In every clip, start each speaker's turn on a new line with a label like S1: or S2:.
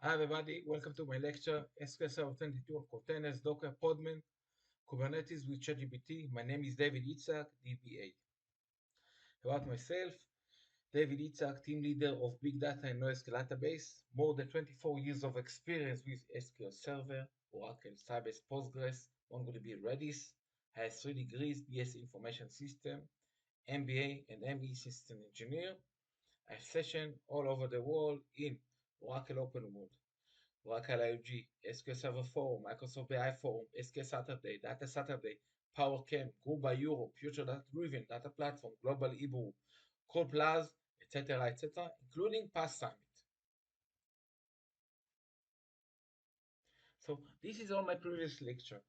S1: Hi everybody, welcome to my lecture, SQL Server 22 on containers, Docker, Podman, Kubernetes with ChatGPT. My name is David Itzhak, DBA. About myself, David Itzhak, team leader of Big Data and NoSQL Database, more than 24 years of experience with SQL Server, Oracle, Sybase, Postgres, MongoDB, Redis, has 3 degrees, BS Information System, MBA and ME System Engineer. I session all over the world in Oracle Open World, Oracle IoG, SQL Server Forum, Microsoft BI Forum, SQL Saturday, Data Saturday, PowerCamp, Group by Europe, Future Data Driven, Data Platform, Global Hebrew, Code Plus, etc., including past summit. So this is all my previous lecture.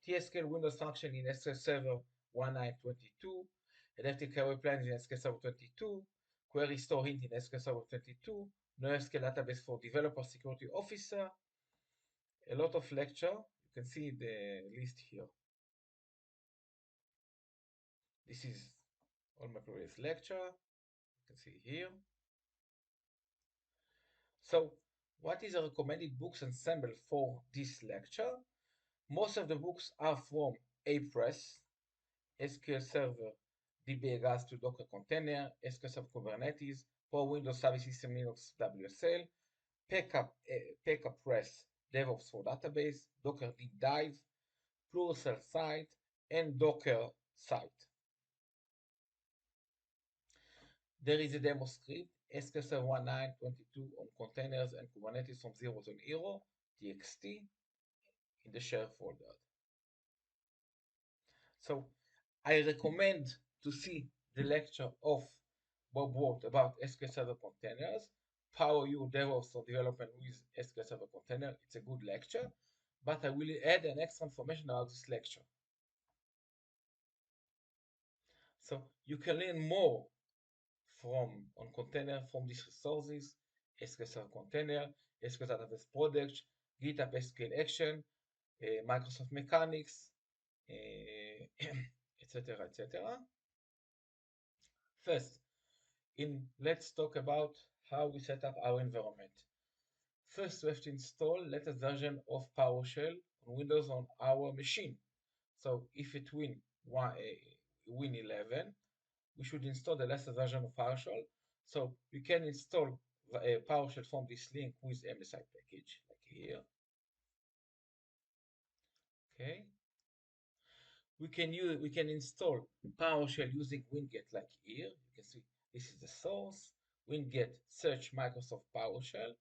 S1: TSQL Windows function in SQL Server 1922, Electric Highway Plans in SQL Server 22, Query Store Hint in SQL Server 22, NoSQL Database for Developer Security Officer, a lot of lecture. You can see the list here. This is all my previous lecture. You can see here. So what is the recommended books ensemble for this lecture? Most of the books are from A-Press, SQL Server, DBAs to Docker Container, SQL Server Kubernetes, Power Windows Service System Linux WSL, PK Press DevOps for Database, Docker Deep Dive, Pluralsight Site, and Docker Site. There is a demo script, SQL Server 1922 on containers and Kubernetes from 0 to hero, txt, in the share folder. So I recommend to see the lecture of Bob Ward about SQL Server containers, Power You DevOps for development with SQL Server container. It's a good lecture, but I will add an extra information about this lecture. So you can learn more on container from these resources, SQL Server Container, SQL Database Product, GitHub SQL Action, Microsoft Mechanics, etc. First, let's talk about how we set up our environment. First, we have to install latest version of PowerShell on Windows on our machine. So if it Win 11, we should install the latest version of PowerShell. So you can install PowerShell from this link with MSI package, like here. Okay. We can install PowerShell using winget, like here. You can see this is the source. Winget search Microsoft PowerShell,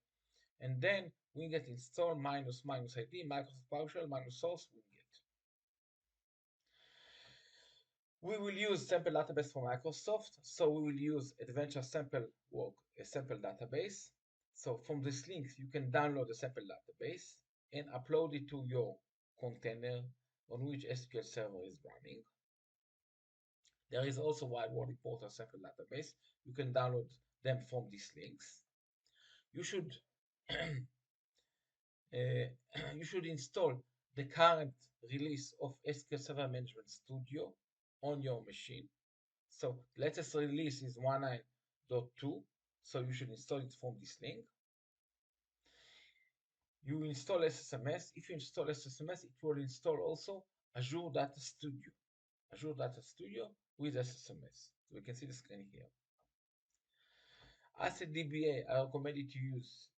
S1: and then winget install minus ID Microsoft PowerShell minus source winget. We will use sample database from Microsoft, so we will use adventure sample a sample database. So from this link, you can download the sample database and upload it to your container on which SQL Server is running. There is also wide world importer sample database. You can download them from these links. You should you should install the current release of SQL Server Management Studio on your machine. So latest release is 19.2, so you should install it from this link. You install SSMS. If you install SSMS, it will install also Azure Data Studio. Azure Data Studio with SSMS. So we can see the screen here. As a DBA, I recommend you to use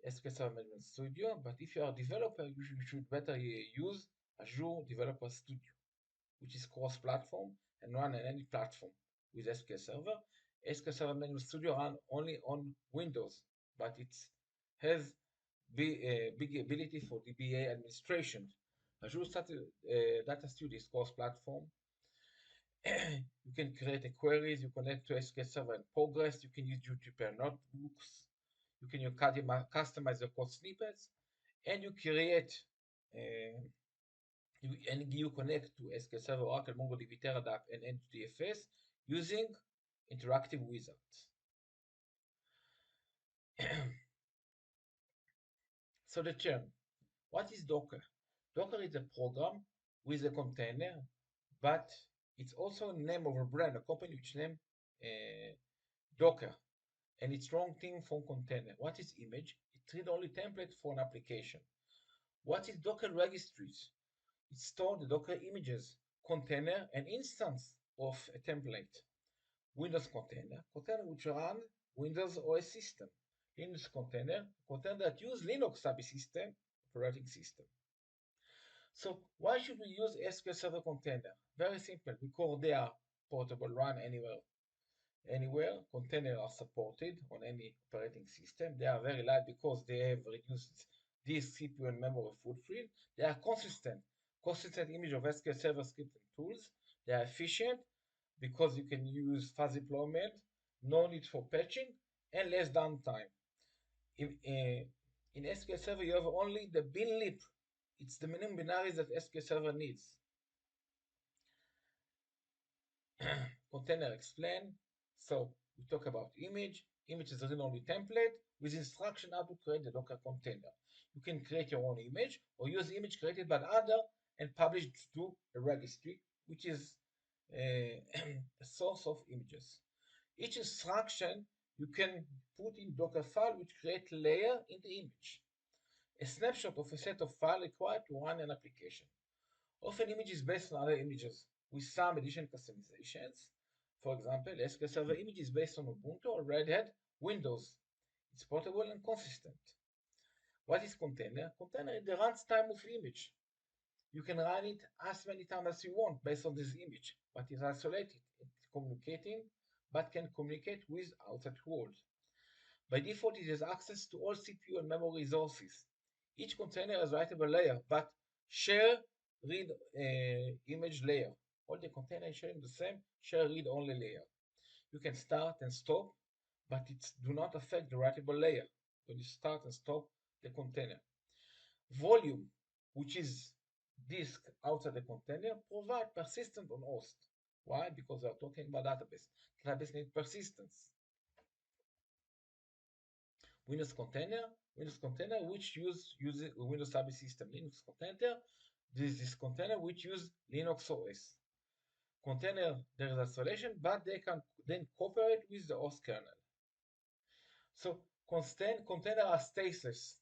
S1: SQL Server Management Studio, but if you are a developer, you should better use Azure Developer Studio, which is cross-platform and run on any platform with SQL Server. SQL Server Management Studio run only on Windows, but it has big ability for DBA administration. Azure Data Studio is cross-platform. You can create queries, you connect to SQL Server in Progress, you can use Jupyter notebooks, you can customize your code snippets, and you create you connect to SQL Server, Oracle, MongoDB, Teradata, and NGDFS using interactive wizards. So the term, what is Docker? Docker is a program with a container, but it's also a name of a brand, a company which named Docker, and it's strong team from container. What is image? It's read-only template for an application. What is Docker registries? It stores the Docker images, container, and instance of a template. Windows container which run Windows OS system. Linux container that use Linux subsystem operating system. So why should we use SQL Server container? Very simple, because they are portable, run anywhere. Containers are supported on any operating system. They are very light because they have reduced disk, CPU, and memory footprint. They are consistent image of SQL Server scripting tools. They are efficient because you can use fast deployment, no need for patching, and less downtime. In SQL Server, you have only the bin lib. It's the minimum binaries that SQL Server needs. Container explain. So we talk about image. Image is a read-only template with instruction how to create the Docker container. You can create your own image or use image created by other and published to a registry, which is a source of images. Each instruction you can put in Docker file which create layer in the image. A snapshot of a set of files required to run an application. Often image is based on other images with some additional customizations. For example, SQL Server image is based on Ubuntu or Red Hat Windows. It's portable and consistent. What is container? Container is the runtime of image. You can run it as many times as you want based on this image, but it's isolated. It's communicating, but can communicate with outside world. By default, it has access to all CPU and memory resources. Each container has writable layer, but share read image layer. All the containers sharing the same share read only layer. You can start and stop, but it do not affect the writable layer when you start and stop the container. Volume, which is disk outside the container, provide persistence on host. Why? Because we are talking about database. Database needs persistence. Windows container which use Windows subsystem. Linux container, this container which use Linux OS. Container, there is isolation, but they can then cooperate with the host kernel. So container are stateless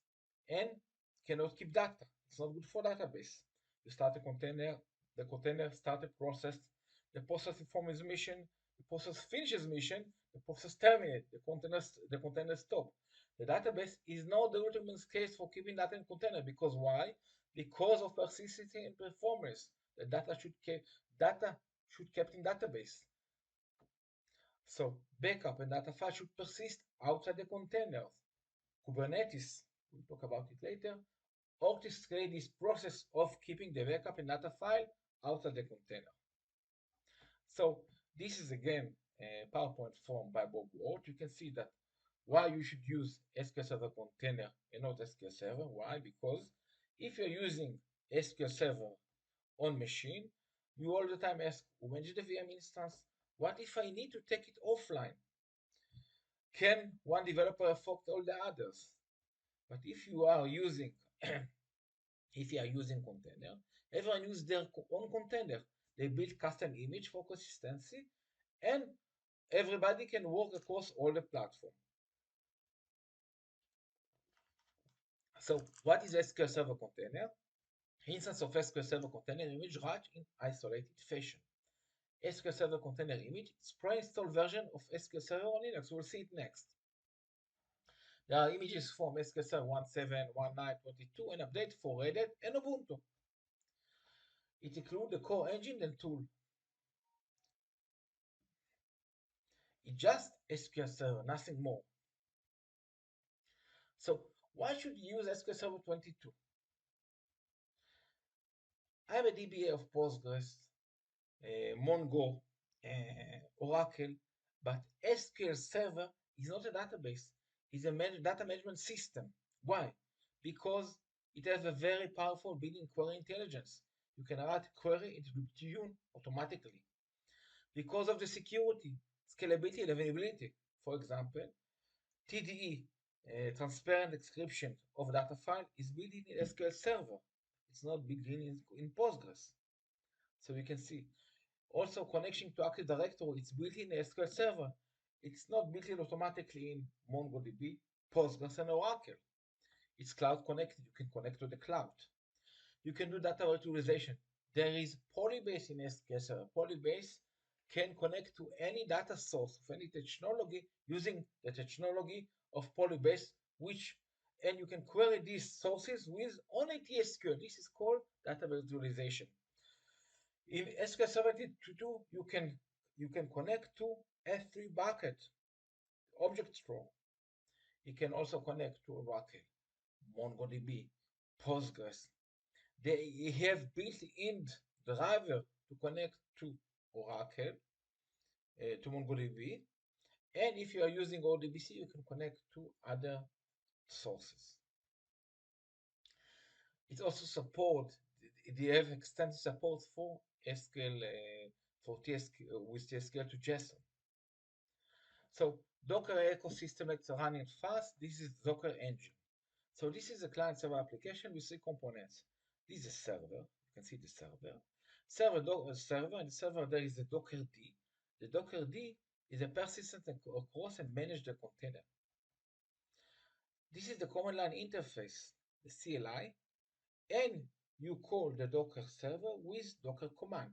S1: and cannot keep data. It's not good for database. You start a container, the container start a process, the process informs mission, the process finishes mission, the process terminates, the container stop. The database is not the ultimate case for keeping data in container because why? Because of persistence and performance. The data should kept in database. So backup and data file should persist outside the containers. Kubernetes, we'll talk about it later, orchestrate this process of keeping the backup and data file outside the container. So this is again a PowerPoint form by Bob Ward. You can see that why you should use SQL Server container and not SQL Server. Why? Because if you're using SQL Server on machine, you all the time ask, who manages the VM instance? What if I need to take it offline? Can one developer affect all the others? But if you are using container, everyone use their own container. They build custom image for consistency, and everybody can work across all the platform. So what is SQL Server container? Instance of SQL Server container image write in isolated fashion. SQL Server container image is pre-installed version of SQL Server on Linux. We'll see it next. There are images from SQL Server 1.7, 1.9, 22, and update for Red Hat and Ubuntu. It includes the core engine and tool. It's just SQL Server, nothing more. So why should you use SQL Server 22? I'm a DBA of Postgres, Mongo, Oracle, but SQL Server is not a database. It's a data management system. Why? Because it has a very powerful built-in query intelligence. You can write query, it will tune automatically. Because of the security, scalability, and availability. For example, TDE, transparent encryption of data file, is built in SQL Server. It's not built in Postgres. So you can see. Also, connection to Active Directory, it's built in SQL Server. It's not built in automatically in MongoDB, Postgres, and Oracle. It's cloud connected. You can connect to the cloud. You can do data virtualization. There is Polybase in SQL Server. Polybase can connect to any data source of any technology using the technology of Polybase, and you can query these sources with only TSQL. This is called data virtualization. In SQL Server 2, you can connect to S3 bucket object store. You can also connect to Oracle, MongoDB, Postgres. They have built-in driver to connect to Oracle, to MongoDB, and if you are using ODBC, you can connect to other sources. It also support. They have extensive support for SQL, for TSQL with TSQL to JSON. So Docker ecosystem that's running fast. This is Docker engine. So this is a client-server application with three components. This is a server. You can see the server. Server, and the server there is the Docker D. The Docker D is a persistent across and manage the container. This is the command line interface, the CLI, and you call the Docker server with Docker command.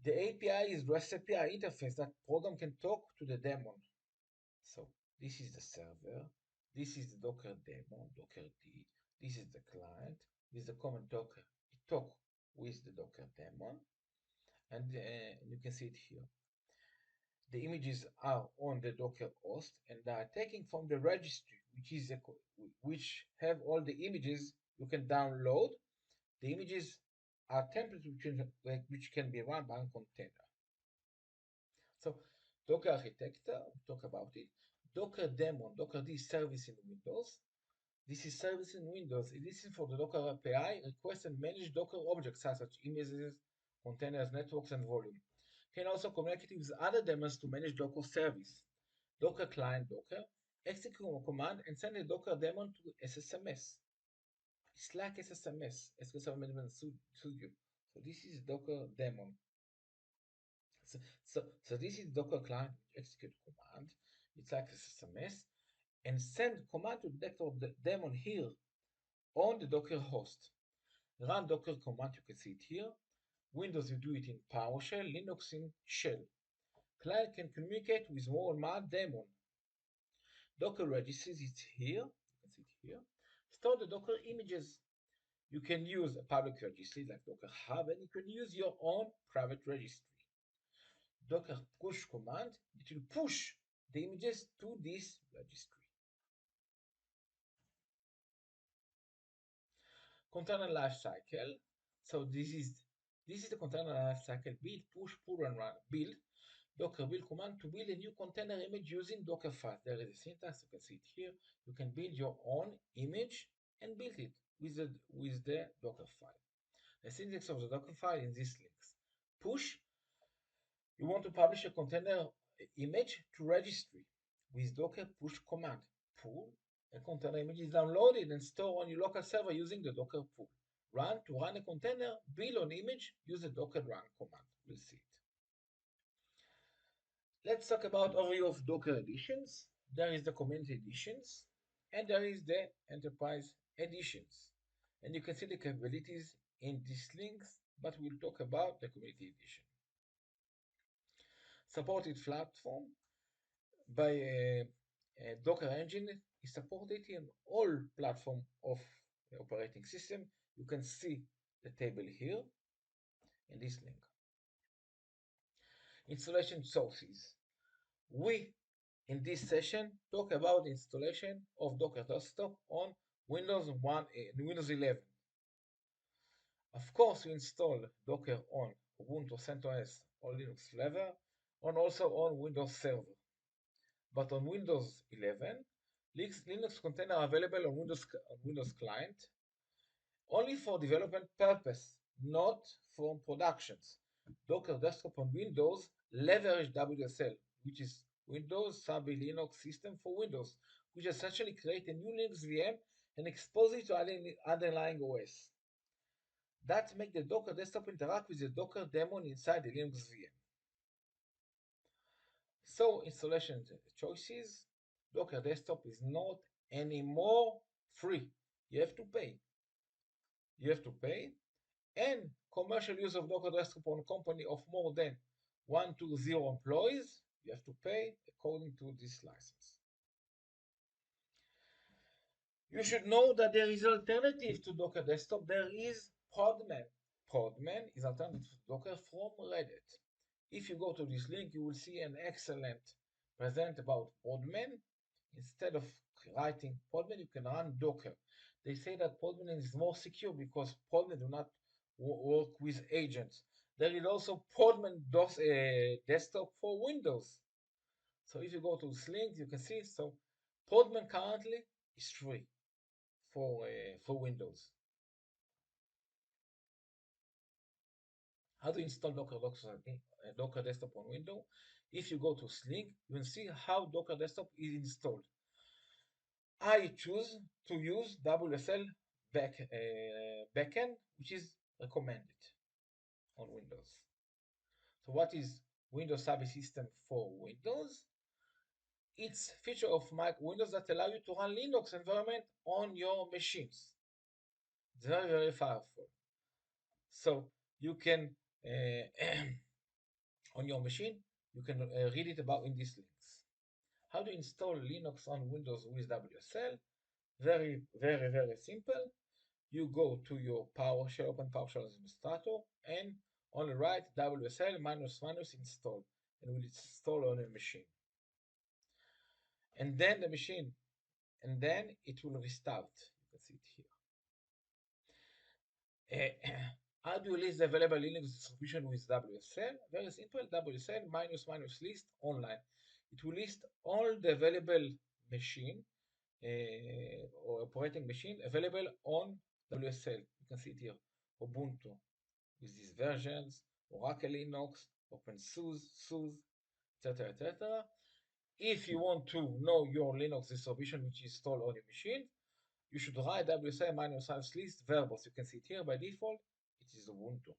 S1: The API is REST API interface that program can talk to the daemon. So this is the server, this is the Docker daemon, Docker D, this is the client, with the command Docker. It talk with the Docker daemon, and you can see it here. The images are on the Docker host, and they are taken from the registry, which have all the images you can download. The images are templates which can be run by a container. So Docker architecture, talk about it. Docker daemon, Docker D service in Windows. This is service in Windows. It is for the Docker API, request and manage Docker objects such as images, containers, networks, and volume. Can also communicate with other daemons to manage Docker service. Docker client Docker, execute a command and send a Docker daemon to SSMS. It's like SSMS, SQL Server Management Studio. So this is Docker daemon. So this is Docker client, execute command. It's like SSMS, and send command to the daemon here on the Docker host. Run Docker command, you can see it here. Windows, you do it in PowerShell, Linux in Shell. Client can communicate with more daemon. Docker registries, it's here, you can see it here. Store the Docker images. You can use a public registry like Docker Hub, and you can use your own private registry. Docker push command, it will push the images to this registry. Container lifecycle. So this is the container lifecycle: build, push, pull, and run. Build. Docker build command to build a new container image using Docker file. There is a syntax. You can see it here. You can build your own image and build it with the Docker file. The syntax of the Docker file in these links. Push. You want to publish a container image to registry with Docker push command. Pull. A container image is downloaded and stored on your local server using the Docker pull. Run to run a container, build an image, use the Docker run command. We'll see it. Let's talk about overview of Docker editions. There is the community editions, and there is the enterprise editions. And you can see the capabilities in these links, but we'll talk about the community edition. Supported platform by a Docker engine is supported in all platform of the operating system. You can see the table here in this link. Installation sources. We, in this session, talk about the installation of Docker Desktop on Windows 1 and Windows 11. Of course, we install Docker on Ubuntu, CentOS, or Linux flavor, and also on Windows Server. But on Windows 11, Linux containers are available on Windows client only for development purpose, not for productions. Docker Desktop on Windows leverage WSL, which is Windows Sub-Linux System for Windows, which essentially create a new Linux VM and expose it to underlying OS. That makes the Docker Desktop interact with the Docker daemon inside the Linux VM. So installation choices. Docker Desktop is not anymore free. You have to pay. You have to pay. And commercial use of Docker Desktop on a company of more than 120 employees, you have to pay according to this license. You should know that there is an alternative to Docker Desktop. There is Podman. Podman is alternative to Docker from Reddit. If you go to this link, you will see an excellent present about Podman. Instead of writing Podman, you can run Docker. They say that Podman is more secure because Podman do not work with agents. There is also Podman desktop for Windows. So if you go to this link, you can see. So Podman currently is free for Windows. How to install Docker Desktop on Windows? If you go to this link, you will see how Docker Desktop is installed. I choose to use WSL backend, which is recommended on Windows. So what is Windows Service System for Windows? It's feature of Windows that allow you to run Linux environment on your machines. It's very, very powerful. So you can on your machine, you can read it about in these links. How to install Linux on Windows with WSL? Very, very, very simple. You go to your PowerShell, open PowerShell administrator, and on the right, WSL -- install, and will install on your machine. And then it will restart. You can see it here. How do you list the available Linux distribution with WSL? Very simple, WSL -- list online. It will list all the available machine or operating machine available on WSL. You can see it here. Ubuntu with these versions, Oracle Linux, OpenSUSE, SUSE, etc., etc. If you want to know your Linux distribution which is installed on your machine, you should write WSL -- list verbose. You can see it here by default. It is Ubuntu.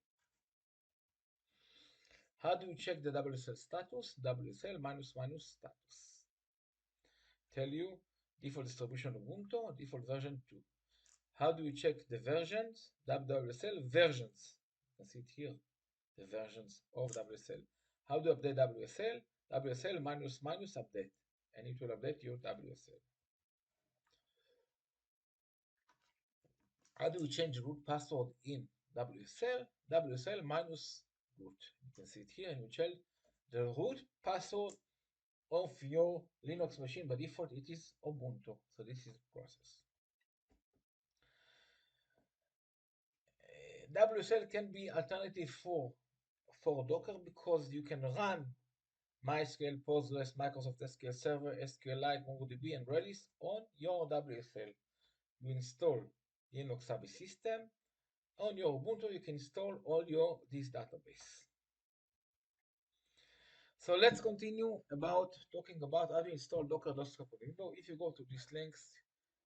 S1: How do you check the WSL status? WSL -- status. Tell you default distribution Ubuntu, default version 2. How do you check the versions? WSL versions. You can see it here, the versions of WSL. How do you update WSL? WSL -- update, and it will update your WSL. How do you change root password in WSL? WSL -root. You can see it here, and you change the root password of your Linux machine. By default, it is Ubuntu. So this is the process. WSL can be alternative for Docker because you can run MySQL, Postgres, Microsoft SQL Server, SQLite, MongoDB, and Redis on your WSL. You install Linux Service System. On your Ubuntu, you can install all this database. So let's continue talking about how to install Docker Desktop on Windows. If you go to these links,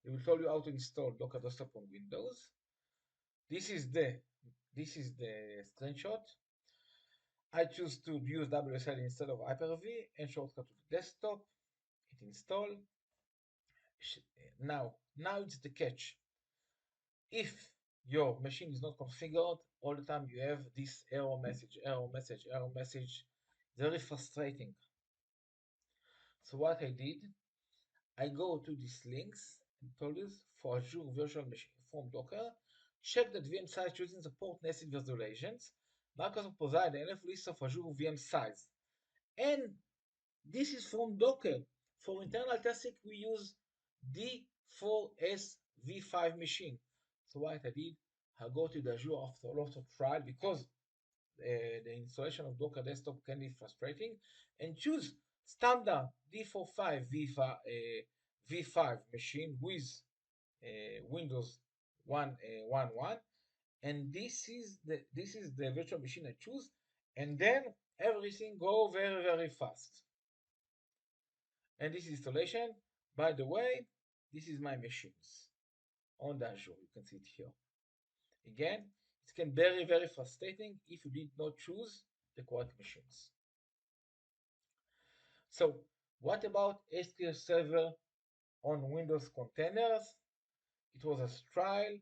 S1: it will tell you how to install Docker Desktop on Windows. This is the screenshot. I choose to use WSL instead of Hyper-V and shortcut to the desktop. It install. Now it's the catch. If your machine is not configured, all the time you have this error message, error message, error message. Very frustrating. So what I did, I go to these links and told you for Azure virtual machine from Docker, check that VM size choosing support nested virtualizations. Microsoft provide enough list of Azure VM size. And this is from Docker. For internal testing, we use D4S V5 machine. So what I did, I go to the Azure after a lot of trial because the installation of Docker Desktop can be frustrating, and choose standard D45 V5 machine with Windows 1.1, and this is the virtual machine I choose, and then everything go very, very fast. And this installation, by the way, this is my machines on the Azure. You can see it here. Again, it can be very, very frustrating if you did not choose the correct machines. So what about SQL Server on Windows containers? it was a trial.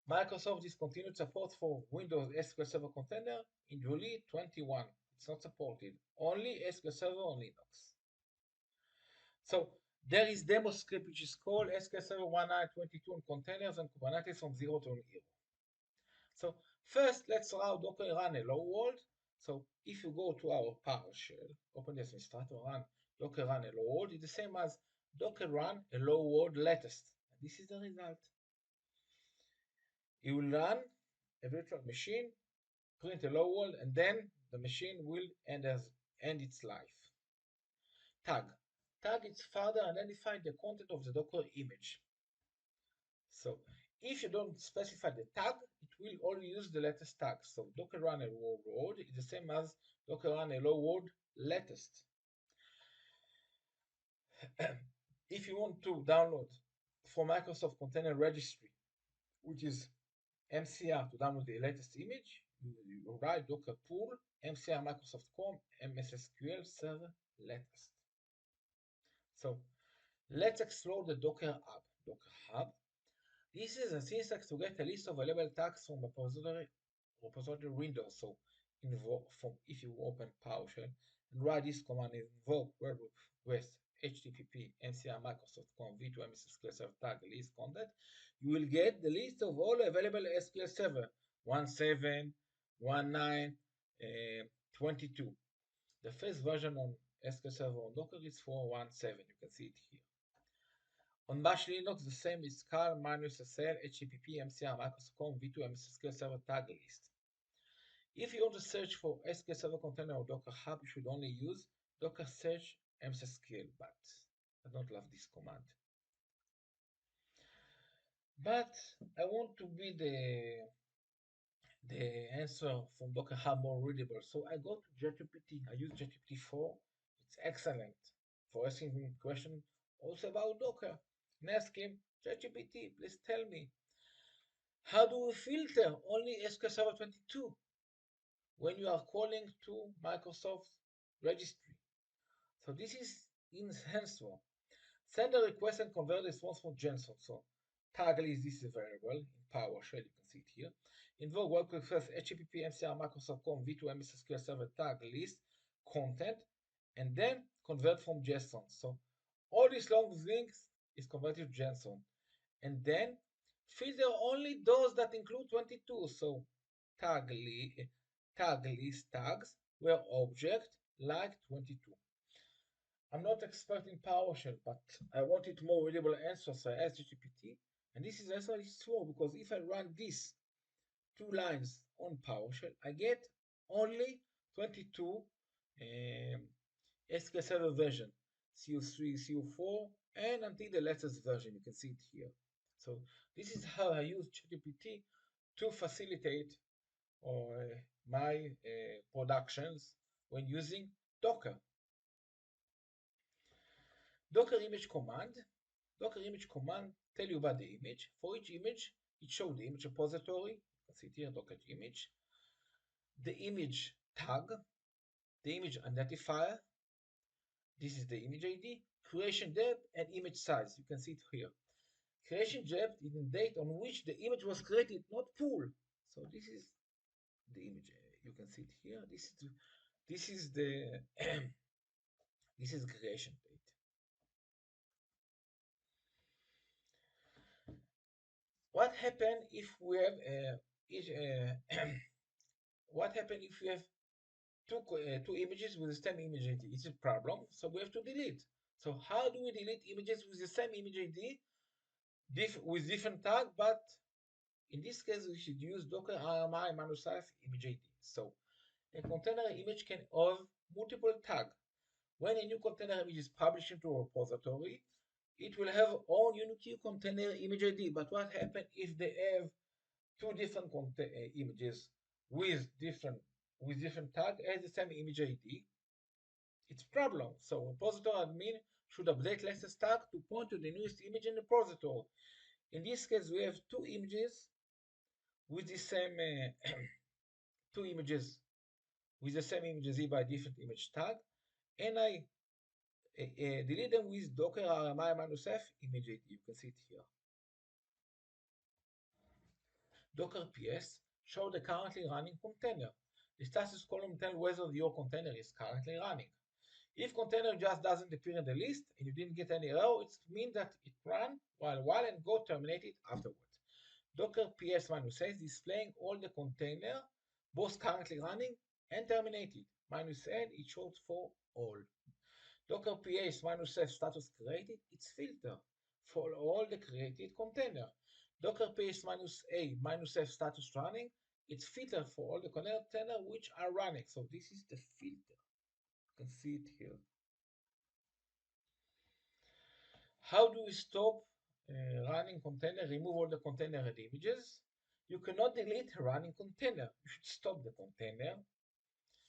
S1: Microsoft discontinued support for Windows SQL Server Container in July 21. It's not supported. Only SQL Server on Linux. So there is demo script which is called SQL Server 1922 on containers and Kubernetes from 0 to 1. So first, let's allow Docker run hello world. So if you go to our PowerShell, open the administrator, run Docker run hello world, it's the same as Docker run hello world latest. And this is the result. You will run a virtual machine, print hello world, and then the machine will end its life. Tag. Tag is further identify the content of the Docker image. So if you don't specify the tag, it will only use the latest tag. So Docker run hello world is the same as Docker run hello world latest. If you want to download for Microsoft Container Registry, which is MCR, to download the latest image, you write Docker pull MCR Microsoft.com SQL Server latest. So let's explore the Docker Hub. Docker Hub. This is a syntax to get a list of available tags from repository window. So if you open PowerShell and write this command, invoke with http mcr microsoft.com v2 msql server tag list content, you will get the list of all available SQL Server 17, 19, 22. The first version on SQL Server on Docker is 4.17. You can see it here. On Bash Linux, the same is car -sl http mcr microsoft.com v2 msql server tag list. If you want to search for SQL Server Container or Docker Hub, you should only use docker search msql, but I don't love this command. But I want to be the answer from Docker Hub more readable. So I go to JetGPT. I use JetGPT 4. It's excellent for asking him questions also about Docker. And ask him, JetGPT, please tell me, how do we filter only SQL Server 22 when you are calling to Microsoft registry? So this is in Answer. Send a request and convert the response from JSON. So tag list, this is variable in PowerShell, you can see it here. Invoke workload first http mcr microsoft.com v2 msql server tag list content, and then convert from JSON. So all these long links is converted to JSON, and then filter only those that include 22. So tag list tags were object like 22. I'm not expert in PowerShell, but I wanted more readable answers. So I asked GPT, and this is answer is true because if I run this 2 lines on PowerShell, I get only 22 SQL Server version, CO3, CO4, and until the latest version. You can see it here. So this is how I use ChatGPT to facilitate my productions when using Docker. Docker image command. Docker image command tell you about the image. For each image, it shows the image repository. You can see it here, Docker image. The image tag, the image identifier. This is the image ID, creation date, and image size. You can see it here. Creation date is the date on which the image was created, not pool. So this is the image. You can see it here. This is the this is creation date. What happens if we have what happens if we have two images with the same image ID? It's a problem, so we have to delete. So how do we delete images with the same image ID with different tag? But in this case, we should use Docker RMI -f image ID. So a container image can have multiple tags. When a new container image is published into a repository, it will have own unique container image ID. But what happens if they have two different images with different tag as the same image ID? It's problem. So repository admin should update latest tag to point to the newest image in the repository. In this case, we have two images with the same two images with the same image ID by different image tag, and I delete them with Docker RMI -f image ID. You can see it here. Docker PS show the currently running container. The status column tells whether your container is currently running. If container just doesn't appear in the list and you didn't get any error, it means that it ran while and go terminate it afterwards. Docker PS-A is displaying all the container, both currently running and terminated. -N is short for all. Docker PS-F status created, it's filter for all the created container. Docker PS-A-F status running, it's filter for all the container which are running. So this is the filter. You can see it here. How do we stop running container, remove all the container and images? You cannot delete a running container. You should stop the container.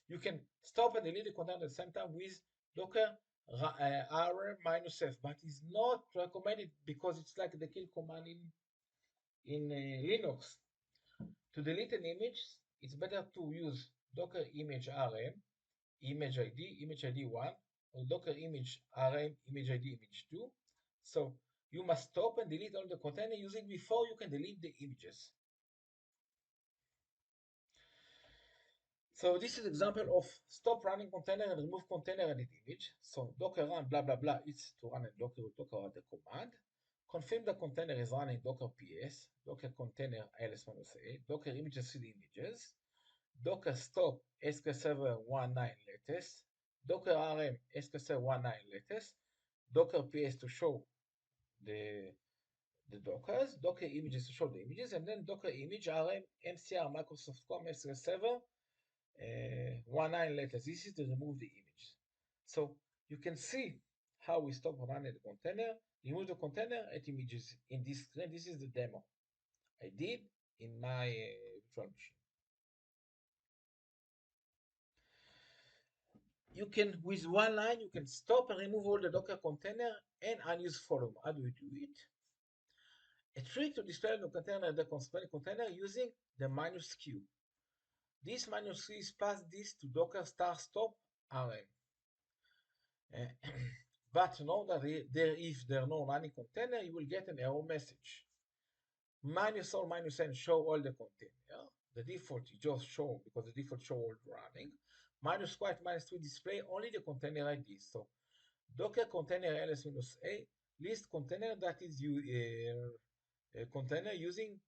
S1: You can stop and delete the container at the same time with Docker rm-f, but it's not recommended because it's like the kill command in Linux. To delete an image, it's better to use Docker image rm, image ID 1, or Docker image rm, image ID, image 2. So you must stop and delete all the container using before you can delete the images. So this is example of stop running container and remove container and image. So Docker run blah blah blah is to run a Docker run the command. Confirm the container is running Docker PS, Docker container ls-a, Docker images see the images, Docker stop SQL Server 19 latest, Docker rm SQL Server 19 latest, Docker PS to show the Dockers, Docker images to show the images, and then Docker image rm mcr Microsoft.com SQL Server 19 latest. This is to remove the image. So you can see how we stop running the container, remove the container at images in this screen. This is the demo I did in my virtual machine. You can, with one line, you can stop and remove all the Docker container and unused volume. How do we do it? A trick to display the container, the container using the -q. This -q is passed this to Docker stop rm. But know that if there are no running container, you will get an error message. -all -n show all the container. The default you just show because the default show all running. -2 display only the container ID. So Docker container ls-a list container that is container using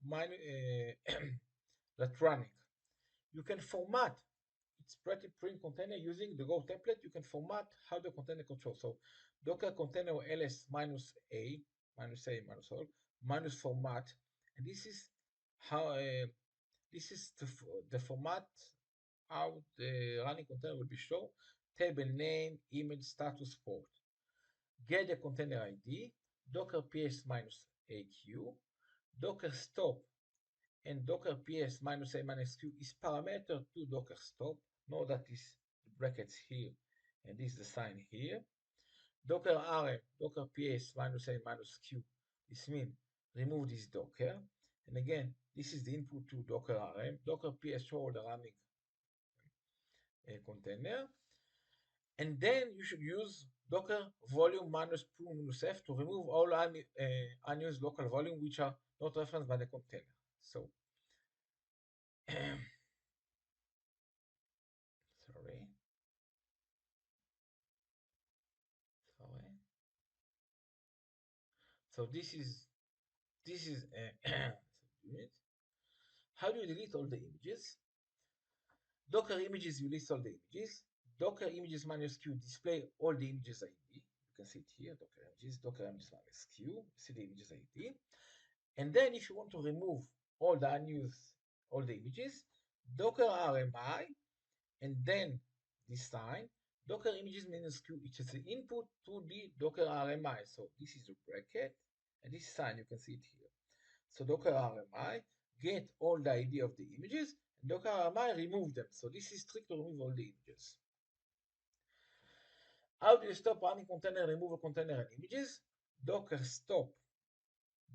S1: that running. You can format it's pretty print container using the Go template. You can format how the container control. So Docker container ls -a all format, and this is how this is the format how the running container will be shown. Table name, image, status, port. Get the container ID, Docker PS -aq, Docker stop, and Docker PS -a-q is parameter to Docker stop. Know that is the brackets here, and this is the sign here. Docker rm, Docker PS -a-q. This means remove this Docker. And again, this is the input to Docker rm. Docker PS show the running container. And then you should use Docker volume -p-f to remove all unused local volume which are not referenced by the container. So sorry. So this is how do you delete all the images? Docker images, you list all the images. Docker images -q display all the images ID. You can see it here, Docker images -q, see the images ID. And then if you want to remove all the unused, all the images, Docker rmi, and then this sign, Docker images -q, which is the input to the Docker rmi. So this is the bracket, and this sign, you can see it here. So Docker rmi, get all the ID of the images, and Docker rmi, remove them. So this is trick to remove all the images. How do you stop running container, remove a container and images? Docker stop,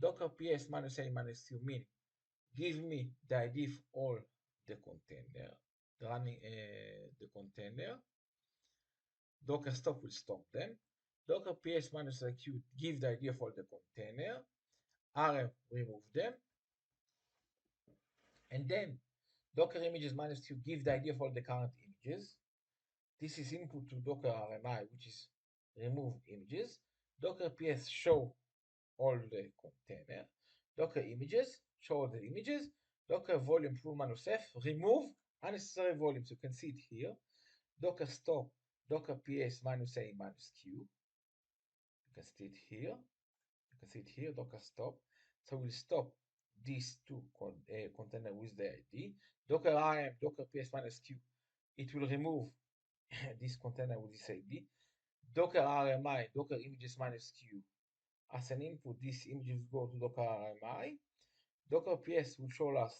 S1: Docker PS -a-q mean give me the ID of all the container, running the container. Docker stop will stop them. Docker PS -aq give the ID of all the container. rm remove them. And then Docker images minus q give the ID of all the current images. This is input to Docker RMI, which is remove images. Docker PS show all the container. Docker images show all the images. Docker volume full minus F remove unnecessary volumes. You can see it here. Docker stop Docker PS minus A minus Q. You can see it here. You can see it here. Docker stop. So we'll stop these two container with the ID. Docker IAM Docker PS minus Q. It will remove this container with this ID. Docker RMI, Docker images minus Q. As an input, these images go to Docker RMI. Docker PS will show us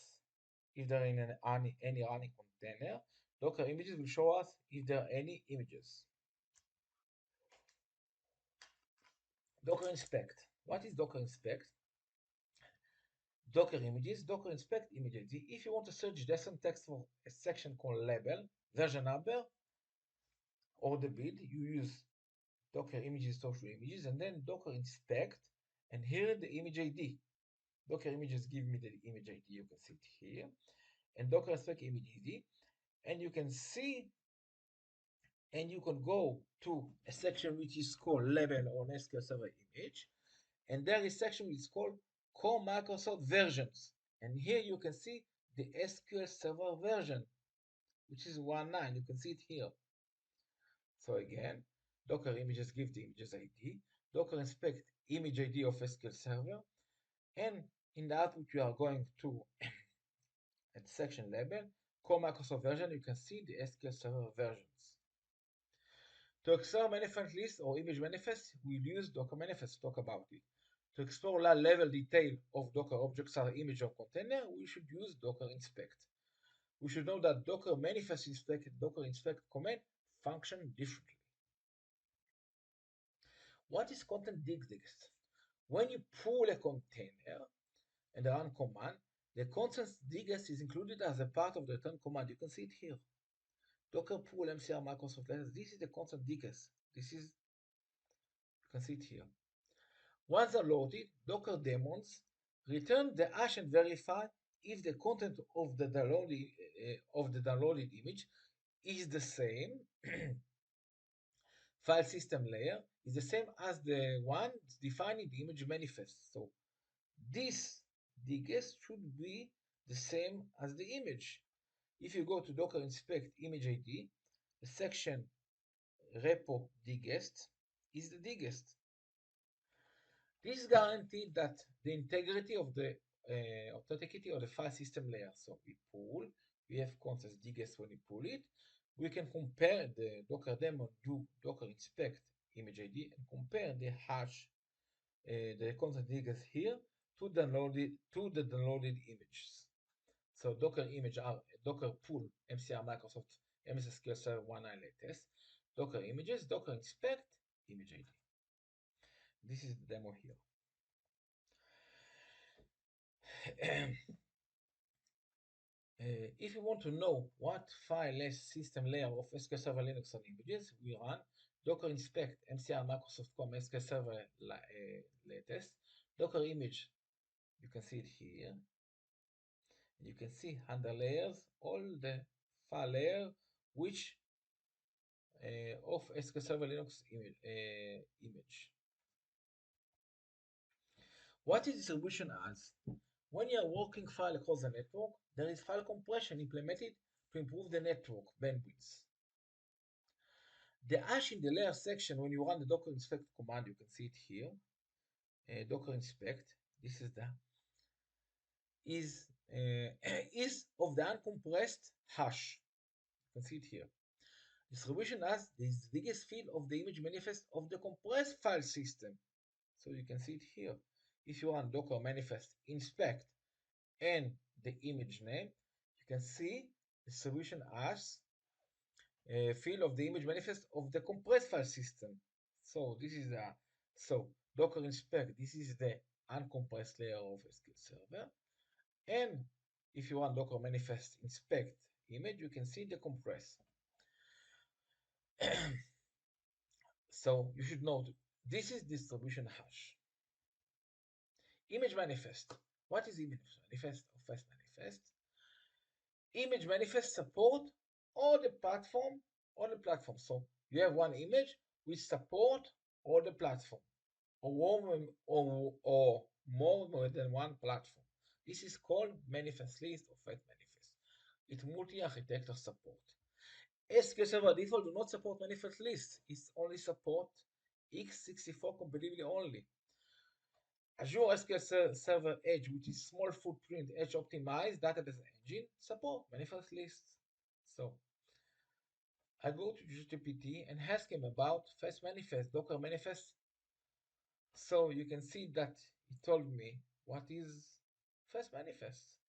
S1: if there are any running container. Docker images will show us if there are any images. Docker inspect. What is Docker inspect? Docker images, Docker inspect images. If you want to search JSON text for a section called label, version number, or the build, you use Docker images, social images, and then Docker inspect, and here the image ID. Docker images give me the image ID. You can see it here, and Docker inspect image ID, and you can see, and you can go to a section which is called label on SQL Server image, and there is a section which is called core Microsoft versions, and here you can see the SQL Server version, which is 1.9. You can see it here. So again, Docker images give the images ID. Docker inspect image ID of SQL Server. And in the output, you are going to at section label, core Microsoft version, you can see the SQL Server versions. To explore manifest list or image manifest, we'll use Docker manifest to talk about it. To explore low level detail of Docker objects or image or container, we should use Docker inspect. We should know that Docker manifest inspect and Docker inspect command function differently. What is content digest? When you pull a container and run command, the content digest is included as a part of the return command. You can see it here. Docker pull MCR Microsoft letters. This is the content digest. You can see it here. Once loaded, Docker daemons return the hash and verify if the content of the downloaded image is the same file system layer is the same as the one defining the image manifest. So this digest should be the same as the image. If you go to Docker inspect image ID, the section repo digest is the digest. This guarantees that the integrity of the authenticity of the file system layer. So we have context digest when we pull it. We can compare the Docker daemon do Docker inspect image ID and compare the hash, the content digest here to the downloaded images. So Docker image are Docker pull MCR Microsoft MS SQL Server 1.9 latest. Docker images, Docker inspect image ID. This is the demo here. If you want to know what file system layer of SQL Server Linux and images, we run Docker inspect MCR Microsoft com SQL Server latest. Docker image, you can see it here. You can see under layers all the file layer which of SQL Server Linux image. What is distribution as? When you are working file across the network, there is file compression implemented to improve the network bandwidth. The hash in the layer section, when you run the Docker inspect command, you can see it here. Docker inspect, this is the is of the uncompressed hash. You can see it here. Distribution as is the biggest field of the image manifest of the compressed file system. So you can see it here. If you run Docker manifest inspect and the image name, you can see the solution as a field of the image manifest of the compressed file system. So this is Docker inspect. This is the uncompressed layer of SQL Server. And if you run Docker manifest inspect image, you can see the compressed. So you should note this is distribution hash. Image manifest. What is image manifest or fast manifest? Image manifest support all the platform, So you have one image which support all the platform, or more than one platform. This is called manifest list or fat manifest. It multi-architecture support. SQL Server default do not support manifest lists. It only support x64 compatibility only. Azure SQL Server Edge, which is small footprint, edge optimized database engine, support manifest lists. So I go to GPT and ask him about fast manifest, Docker manifest. So you can see that he told me what is fast manifest.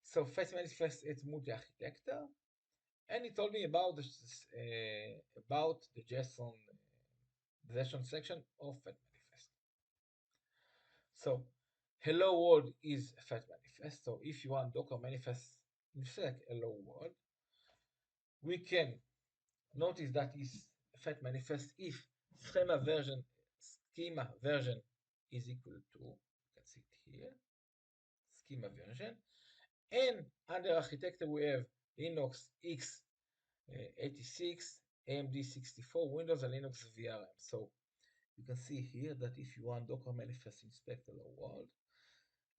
S1: So fast manifest is multi-architecture, and he told me about the JSON section of fast manifest. So hello world is a fast manifest. So if you want Docker manifest infect hello world, we can notice that is fat manifest if schema version is equal to, you can see it here, schema version. And under architecture we have Linux x86, AMD 64, Windows and Linux VRM. So you can see here that if you want Docker manifest inspect hello world,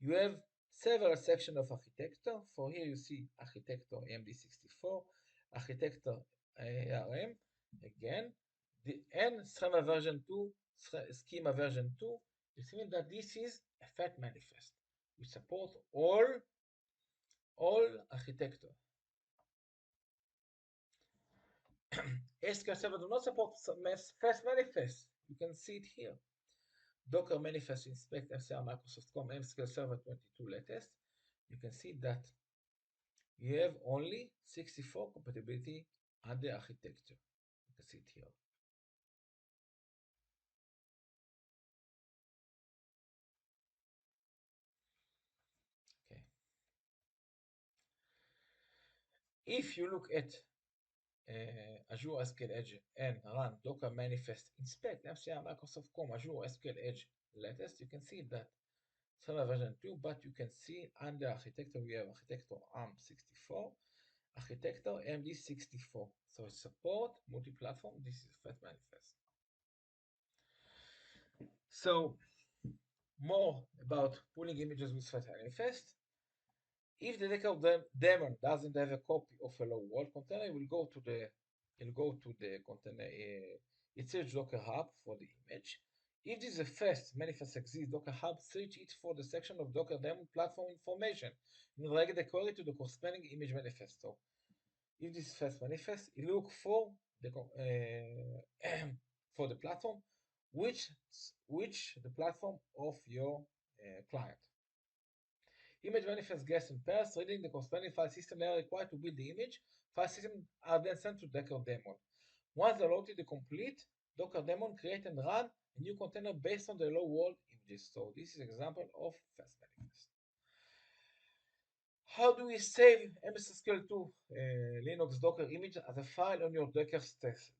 S1: you have several sections of architecture. For here you see architecture AMD 64, architecture ARM, again, and schema version 2, schema version 2. It means that this is a fat manifest. We support all architecture. SQL Server do not support fast manifest. You can see it here. Docker manifest inspect FCR Microsoft.com SQL Server 22 latest. You can see that you have only 64 compatibility under architecture. You can see it here. Okay. If you look at Azure SQL Edge and run Docker manifest inspect MCR Microsoft.com Azure SQL Edge latest, you can see that server version 2, but you can see under architecture we have architecture ARM64, architecture AMD64. So it support multi-platform. This is fat manifest. So more about pulling images with fat manifest. If the daemon doesn't have a copy of a hello world container, it will go to the container. It search Docker Hub for the image. If this is a fast manifest exists, Docker Hub search it for the section of Docker daemon platform information and drag the query to the corresponding image manifest. So if this is fast manifest, it look for the for the platform, which the platform of your client. Image manifest gets in pairs, reading the corresponding file system layer required to build the image. File systems are then sent to Docker daemon. Once the loaded is complete, Docker daemon create and run a new container based on the hello world images. So this is an example of fast manifest. How do we save MS SQL2 Linux Docker image as a file on your Docker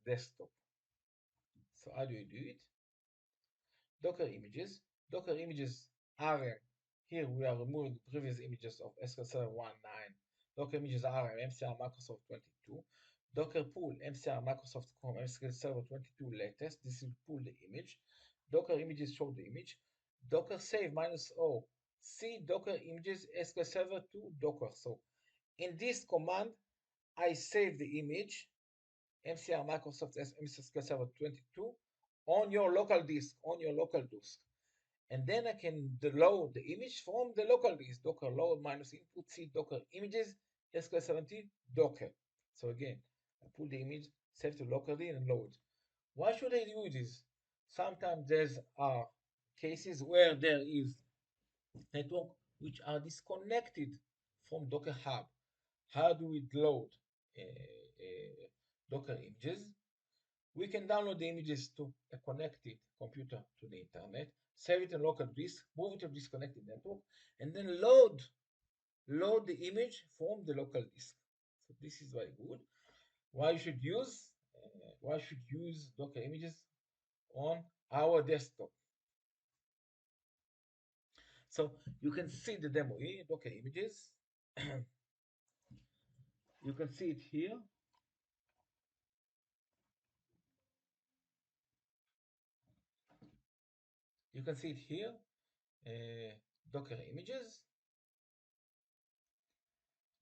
S1: desktop? So how do you do it? Docker images. Docker images are here we are removing previous images of SQL Server 1.9. Docker images are MCR Microsoft 22. Docker pull MCR Microsoft.com SQL Server 22 latest. This will pull the image. Docker images show the image. Docker save -o. See Docker images SQL Server to Docker. So in this command, I save the image MCR Microsoft SQL Server 22 on your local disk, and then I can load the image from the local disk. Docker load -input C Docker images SQL 17 Docker. So again, I pull the image, save to locally and load. Why should I do this? Sometimes there are cases where there is network which are disconnected from Docker Hub. How do we load Docker images? We can download the images to a connected computer to the internet, save it in local disk, move it to disconnected network, and then load the image from the local disk. So this is very good. Why should use Docker images on our desktop? So you can see the demo here, Docker images. You can see it here. You can see it here. Docker images.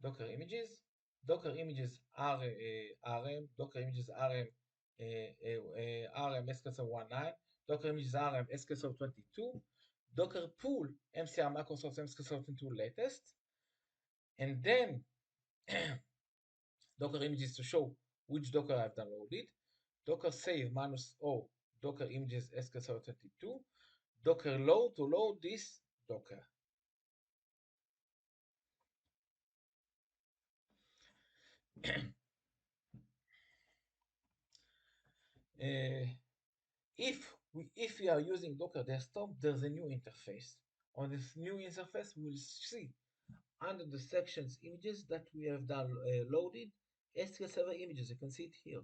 S1: Docker images. Docker images are RM. Docker images RM RM SQL Server 19. Docker images RM SQL Server 22. Docker pool MCR Microsoft SQL Server 22 latest. And then Docker images to show which Docker I've downloaded. Docker save -o Docker images SQL Server 22. Docker load to load this Docker. If we are using Docker desktop, there's a new interface. On this new interface, we will see under the sections images that we have downloaded SQL Server images. You can see it here.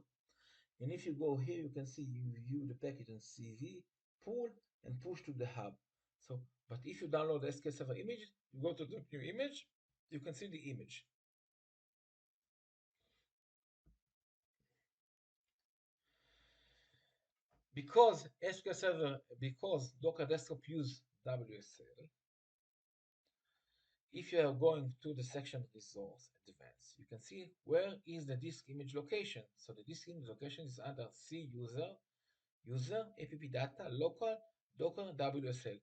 S1: And if you go here, you can see you view the package in CV, pull, and push to the hub. So, but if you download the SQL Server image, you go to the new image, you can see the image. Because SQL Server, because Docker Desktop use WSL, if you are going to the section resource advanced, you can see where is the disk image location. So the disk image location is under C user, app data, local, Docker, WSL.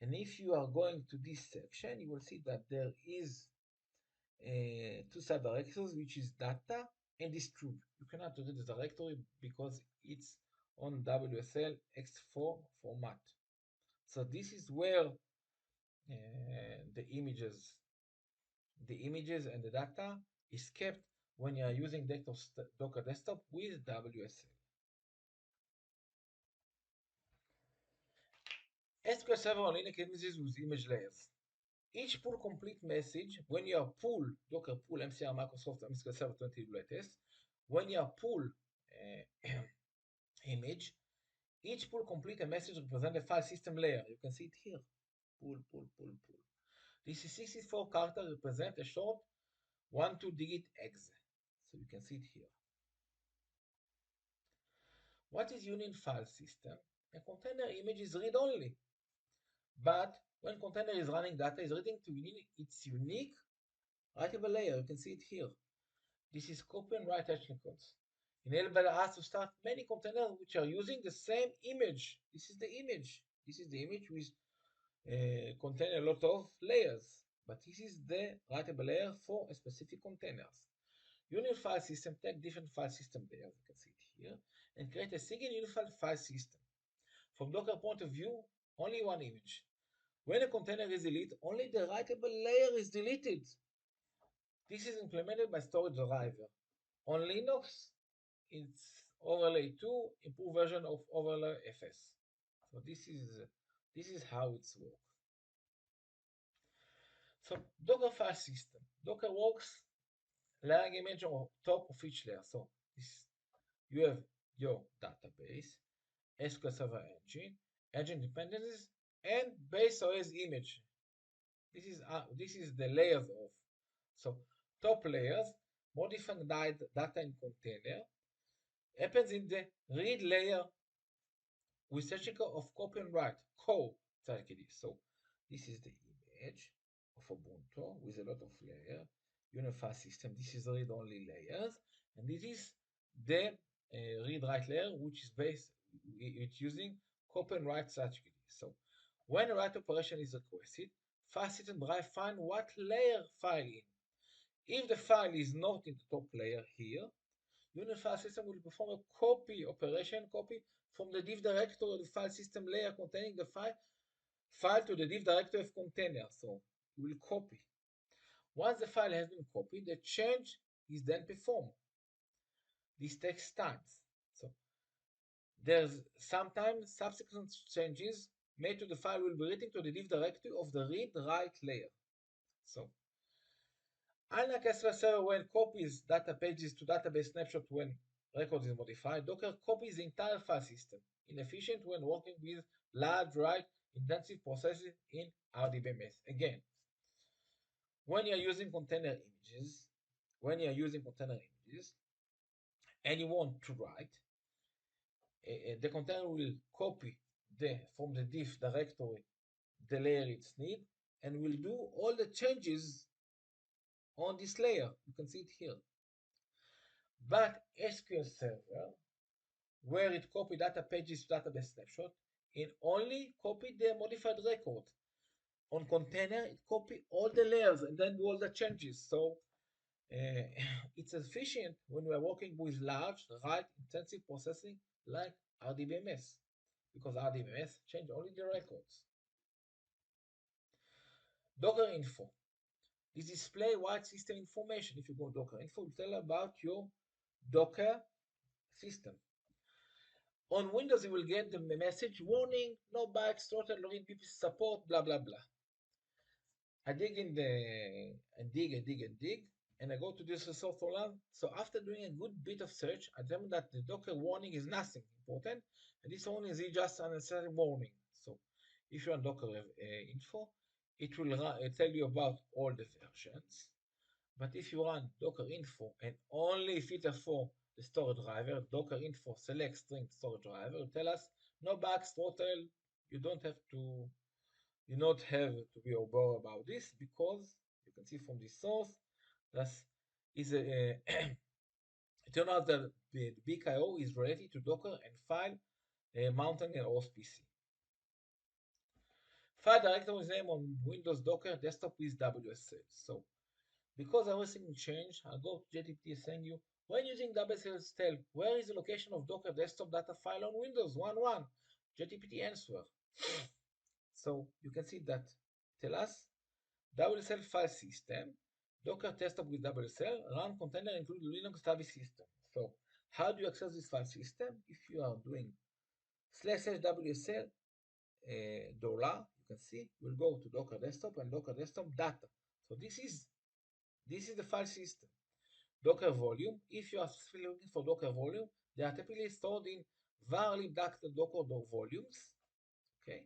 S1: And if you are going to this section, you will see that there is two subdirectories, which is data and distrib. You cannot read the directory because it's on WSL X4 format. So this is where the images and the data is kept when you are using Docker Desktop with WSL. SQL Server on Linux images with image layers. Each pull complete message, when you are pull, Docker pull MCR Microsoft SQL Server 20 latest, when you are pull image, each pull complete a message represent a file system layer. You can see it here. Pull, pull, pull, pull. This is 64 character represent a short 1-2-digit exe. So you can see it here. What is union file system? A container image is read-only. But when container is running data, is reading to its unique writable layer. You can see it here. This is copy and write codes. Enable us to start many containers which are using the same image. This is the image. This is the image which contain a lot of layers. But this is the writable layer for a specific containers. Union file system take different file system layers, you can see it here, and create a single unified file system. From Docker point of view, only one image. When a container is deleted, only the writable layer is deleted. This is implemented by storage driver. On Linux, it's overlay 2, improved version of overlay FS. So this is how it's works. So Docker file system. Docker works layering image on top of each layer. So this, you have your database, SQL Server engine dependencies, and base OS image. This is the layers of. So top layers, modifying data in container, happens in the read layer with searching of copy and write, co. So this is the image of Ubuntu with a lot of layers, unified system. This is read-only layers, and this is the read-write layer, which is it's using copy and write strategy. So when a write operation is requested, file system drive find what layer file in. If the file is not in the top layer here, Unified system will perform a copy operation, copy from the div directory of the file system layer containing the file to the div directory of container. So you will copy. Once the file has been copied, the change is then performed. This takes time. So there's sometimes subsequent changes made to the file will be written to the div directory of the read-write layer. So unlike SQL Server when copies data pages to database snapshot when record is modified, Docker copies the entire file system, inefficient when working with large write-intensive processes in RDBMS. Again, when you're using container images, when you're using container images and you want to write, the container will copy from the diff directory the layer it's need and will do all the changes on this layer. You can see it here. But SQL Server, where it copy data pages to database snapshot, it only copy the modified record. On container, it copy all the layers and then do all the changes. So it's efficient when we are working with large, write intensive processing like RDBMS, because RDBMS change only the records. Docker info. This display wide system information. If you go Docker info, it will tell about your Docker system. On Windows, you will get the message warning, no bytes, total read BP support, blah blah blah. I dig in the and dig, and I go to this resource folder. So after doing a good bit of search, I determined that the Docker warning is nothing important, and this warning is just an unnecessary warning. So if you run Docker info, it will tell you about all the versions. But if you run Docker info and only filter for the storage driver, Docker info select string storage driver, will tell us no bugs, throttle. You don't have to you not have to be aware about this, because you can see from this source that is a it turns out that the BKO is related to Docker and file mountain and host PC. File directory is named on Windows Docker desktop with WSL. So because everything changed, I'll go to JTPT saying you when using WSL tell where is the location of Docker desktop data file on Windows 1.1. JTPT answer. So you can see that tell us WSL file system, Docker desktop with WSL, run container include Linux DB system. So how do you access this file system? If you are doing //WSL dollar, you can see we'll go to Docker desktop and Docker desktop data. So this is the file system. Docker volume. If you are looking for Docker volume, they are typically stored in varlib Docker volumes. Okay.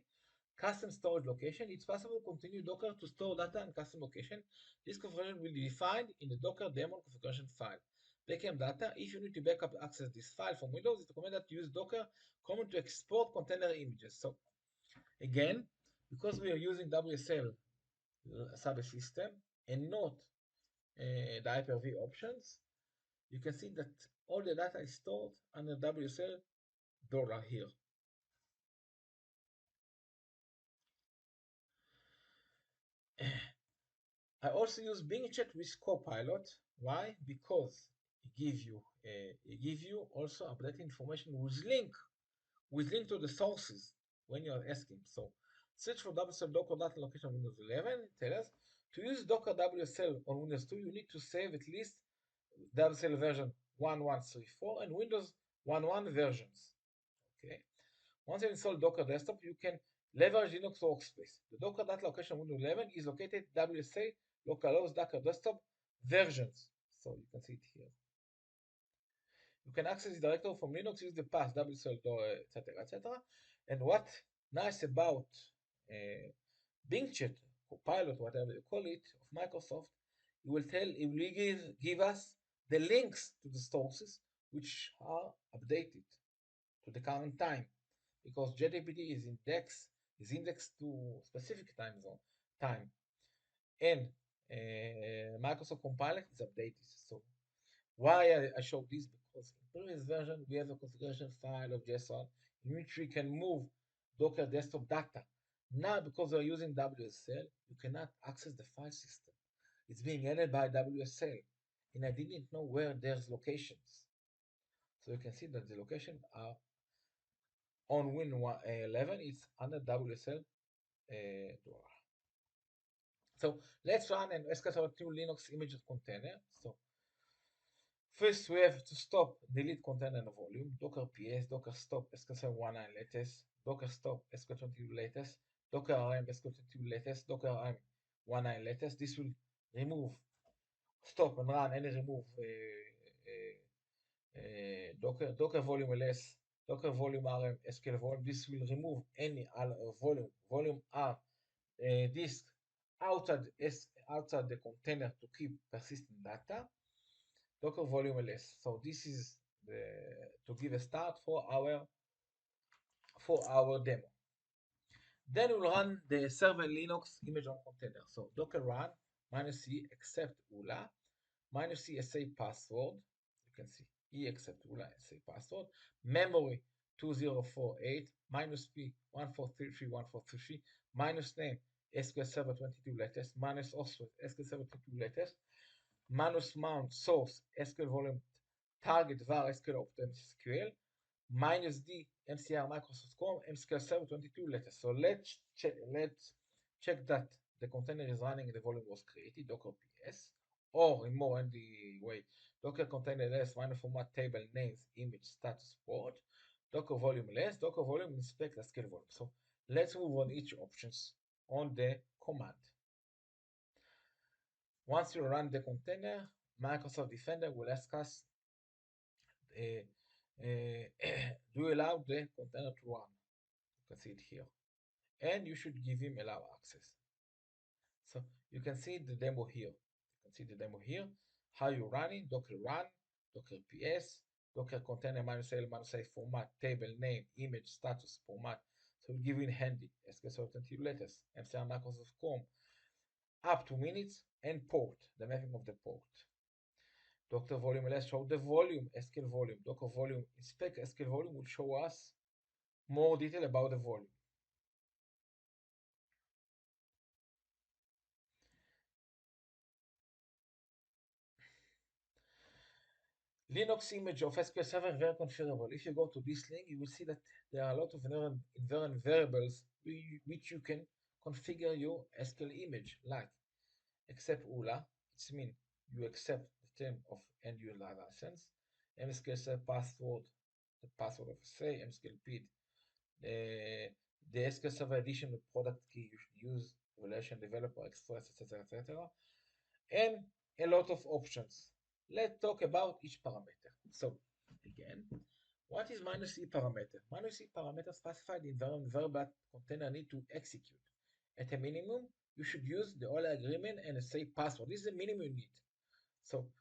S1: Custom storage location. It's possible to continue Docker to store data in custom location. This configuration will be defined in the Docker daemon configuration file. Backup data. If you need to backup access this file from Windows, it's recommended to use Docker command to export container images. So again, because we are using WSL subsystem and not the Hyper-V options, you can see that all the data is stored under WSL dollar here. I also use Bing Chat with Copilot. Why? Because it give you also updated information with link to the sources when you are asking. So search for WSL Docker data location on Windows 11. Tell us to use Docker WSL on Windows 2, you need to save at least WSL version 1.1.3.4 and Windows 1.1 versions. Okay. Once you install Docker Desktop, you can leverage Linux workspace. The Docker data location Windows 11 is located WSA localhost Docker Desktop versions. So you can see it here. You can access the directory from Linux, use the path WSL, etc., etc. And what nice about Bing Chat, Copilot, whatever you call it, of Microsoft, it will give us the links to the sources which are updated to the current time, because JDBD is indexed to specific time, and Microsoft Compiler is updated. So why I showed this? Because in previous version we have a configuration file of JSON in which we can move Docker desktop data. Now, because we're using WSL, you cannot access the file system. It's being handled by WSL, and I didn't know where there's locations. So you can see that the locations are on Win 11, it's under WSL dollar. So let's run an SQL Server 2 Linux image container. So first we have to stop delete container volume, Docker PS, Docker stop SQL Server 1.9 latest, Docker stop SQL 22 latest, Docker RM SQL 22 latest, Docker RM 1.9 latest. This will remove, stop and run any remove Docker volume ls, Docker volume rm SQL volume. This will remove any volume r disk outside the container to keep persistent data. docker volume ls. So this is to give a start for our demo. Then we'll run the server Linux image on container. So docker run -c accept ULA -c sa password. You can see e accept ULA sa password. Memory 2048 -p 1433 -name SQL Server 22 latest -host SQL Server 22 latest -mount source SQL volume target var SQL Open SQL -d MCR Microsoft Com MSQL Server 22 latest. So let's check that the container is running and the volume was created, docker ps, or in more handy way, docker container ls minus format table names image status port, docker volume ls, docker volume inspect SQL volume. So let's move on each options on the command. Once you run the container, Microsoft Defender will ask us, do you allow the container to run? You can see it here. And you should give him allow access. So you can see the demo here. You can see the demo here. How you run it, docker run, docker ps, docker container -l -a format, table name, image status format. So we give you in handy SQL Server latest, MCR Microsoft Com, up to minutes, and port, the mapping of the port. Docker volume ls show the volume, SQL volume, docker volume, inspect SQL volume will show us more detail about the volume. Linux image of SQL Server very configurable. If you go to this link, you will see that there are a lot of invariant variables which you can configure your SQL image, like accept ULA, it means you accept the term of end user license, MSQL Server password, the password of say, MSQL PID, the SQL Server additional product key you should use, relation developer, express, etc., and a lot of options. Let's talk about each parameter. So again, what is -c parameter? -c parameter specify the environment variable container need to execute. At a minimum, you should use the OLA agreement and a safe password. This is the minimum you need. So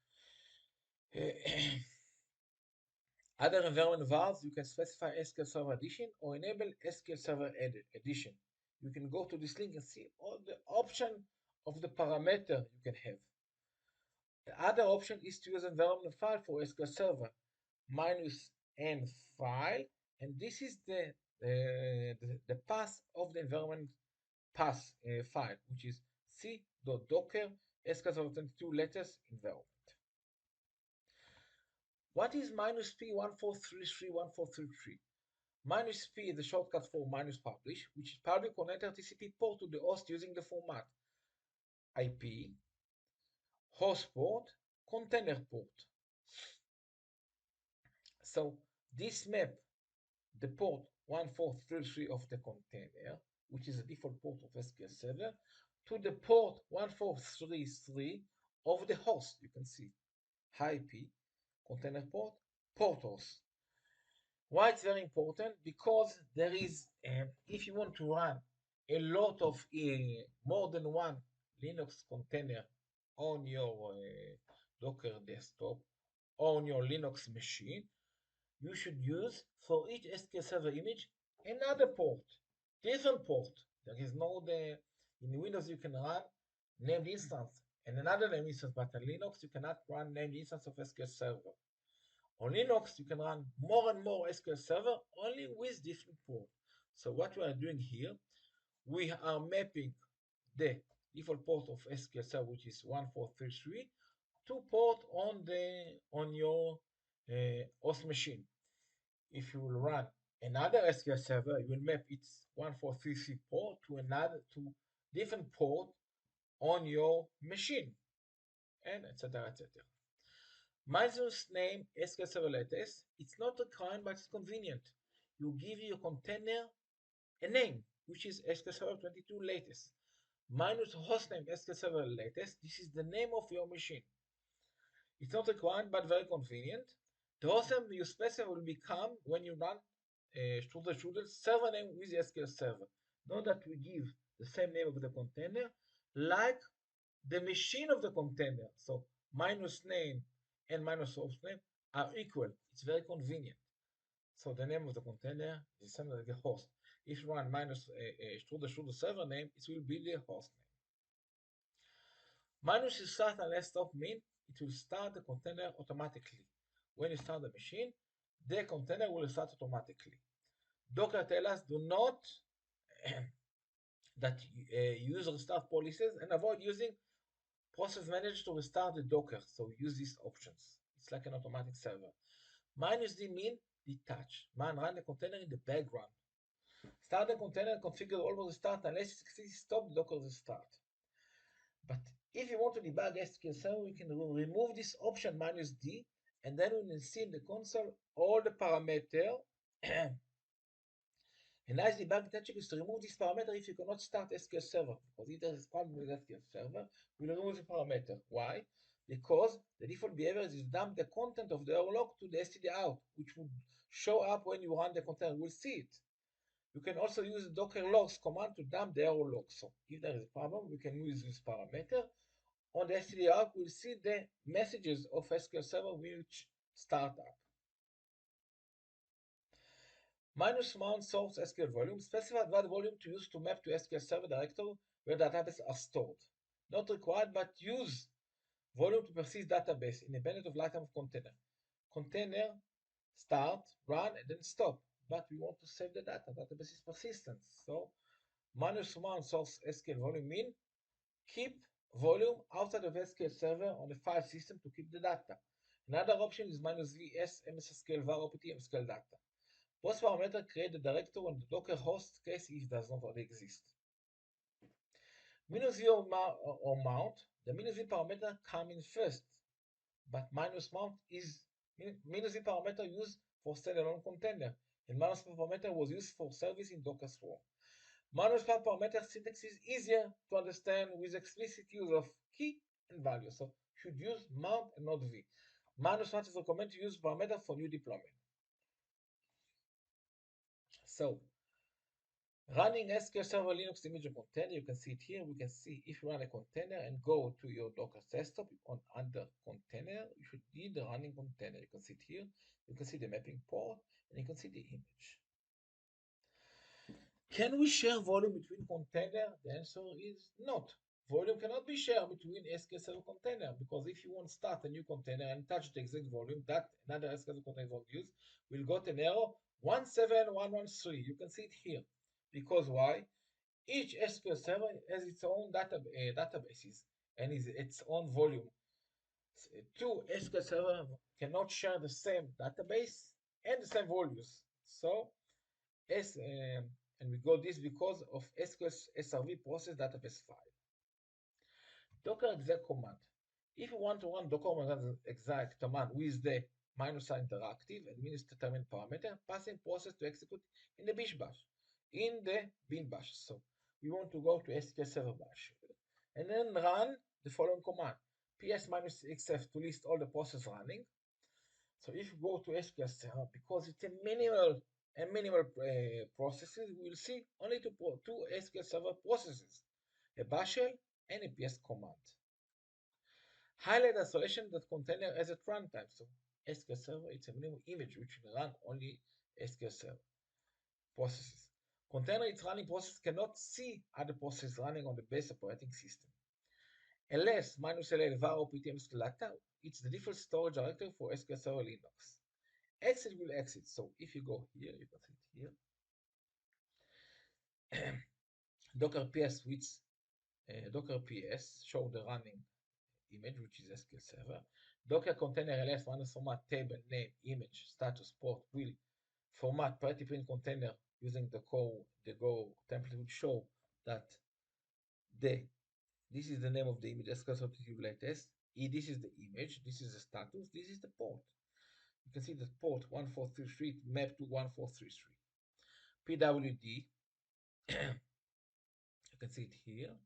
S1: other environment vars, you can specify SQL Server Edition or enable SQL Server Edition. You can go to this link and see all the option of the parameter you can have. The other option is to use environment file for SQL Server -n file, and this is the path of the environment path file, which is c.docker SQL Server 22 latest environment. What is -p14331433? -p is the shortcut for -publish, which is public connector TCP port to the host using the format IP, host port, container port. So this map the port 1433 of the container, which is the default port of SQL Server, to the port 1433 of the host. You can see IP, container port, port host. Why it's very important? Because there is, if you want to run a lot of more than one Linux container on your Docker desktop, on your Linux machine, you should use for each SQL Server image another port, different port. There is no in Windows you can run named instance and another named instance, but on Linux you cannot run named instance of SQL Server. On Linux you can run more and more SQL Server only with different ports. So what we are doing here, we are mapping the default port of SQL Server, which is 1433, to port on your host machine. If you will run another SQL Server, you will map its 1433 port to different port on your machine, and etc. etc. Minus name SQL Server latest. It's not required, but it's convenient. You give your container a name, which is SQL Server 22 latest. Minus hostname SQL Server latest. This is the name of your machine. It's not required, but very convenient. The hostname you specify will become when you run strudel server name with the SQL Server. Note that we give the same name of the container like the machine of the container. So minus name and minus source name are equal. It's very convenient. So the name of the container is the same as the host. If you run minus strudel server name, it will be the host name. Minus start and let stop mean it will start the container automatically. When you start the machine, the container will start automatically. Docker tells us do not that use restart policies and avoid using process manager to restart the Docker. So use these options. It's like an automatic server. Minus D mean detach. Man, run the container in the background. Start the container and configure all the start unless it succeeds stop Docker restart. But if you want to debug SQL Server, we can remove this option minus D, and then we will see in the console all the parameters. A nice debug technique is to remove this parameter if you cannot start SQL Server. Because if there is a problem with SQL Server, we'll remove the parameter. Why? Because the default behavior is to dump the content of the error log to the std out, which would show up when you run the container. We'll see it. You can also use the docker logs command to dump the error log. So if there is a problem, we can use this parameter. On the std out, we'll see the messages of SQL Server which start up. Minus mount source SQL volume specifies what volume to use to map to SQL Server directory where databases are stored. Not required, but use volume to persist database independent of lifetime of container. Container start, run, and then stop. But we want to save the data. Database is persistent. So minus mount source SQL volume mean keep volume outside of SQL Server on the file system to keep the data. Another option is minus vs mssql var opt msql data. Both parameters create the directory on the Docker host case if it does not already exist. Minus v or mount, the minus v parameter come in first, but minus mount is minus v parameter used for standalone container, and minus parameter was used for service in Docker Swarm. Minus parameter syntax is easier to understand with explicit use of key and value, so should use mount and not v. Minus mount is recommended to use parameter for new deployment. So running SQL Server Linux image container, you can see it here. We can see if you run a container and go to your Docker desktop on under container, you should need the running container. You can see it here. You can see the mapping port and you can see the image. Can we share volume between container? The answer is not. Volume cannot be shared between SQL Server container because if you want to start a new container and touch the exact volume that another SQL container will use, will got an error 17113. You can see it here. Because why? Each SQL Server has its own databases and is its own volume. Two SQL Server cannot share the same database and the same values. So, and we got this because of SQL SRV process database file. Docker exec command. If you want to run Docker exec command with the minus sign interactive and minus determined parameter, passing process to execute in the bish bash, in the bin bash. So we want to go to SQL Server bash and then run the following command: ps minus xf to list all the processes running. So if you go to SQL Server, because it's a minimal processes, we will see only two SQL Server processes, a bash shell and a ps command. Highlight the solution that container as a runtime. So SQL Server, it's a minimum image which will run only SQL Server processes. Container, its running process cannot see other processes running on the base operating system. ls -l var opt data, it's the default storage directory for SQL Server Linux. Exit will exit. So if you go here, you can see it here. Docker ps with Docker ps show the running image, which is SQL Server. Docker container ls format table name image status port will format pretty print container using the Go template will show that this is the name of the image SQL substitute latest. This is the image, this is the status, this is the port. You can see the port 1433 mapped to 1433. PWD, you can see it here.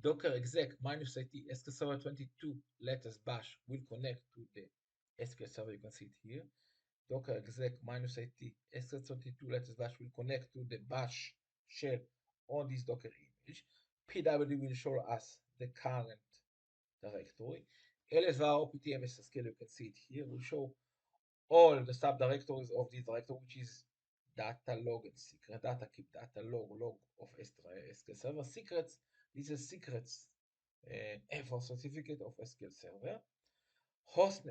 S1: Docker exec -it SQL Server 22 letters bash will connect to the SQL Server. You can see it here. Docker exec -it SQL 22 letters bash will connect to the bash shell on this Docker image. PWD will show us the current directory. ls var opt mssql, you can see it here, will show all the subdirectories of this directory, which is data log and secret data, keep data log of SQL Server secrets. This is secrets for certificate of SQL Server. Host,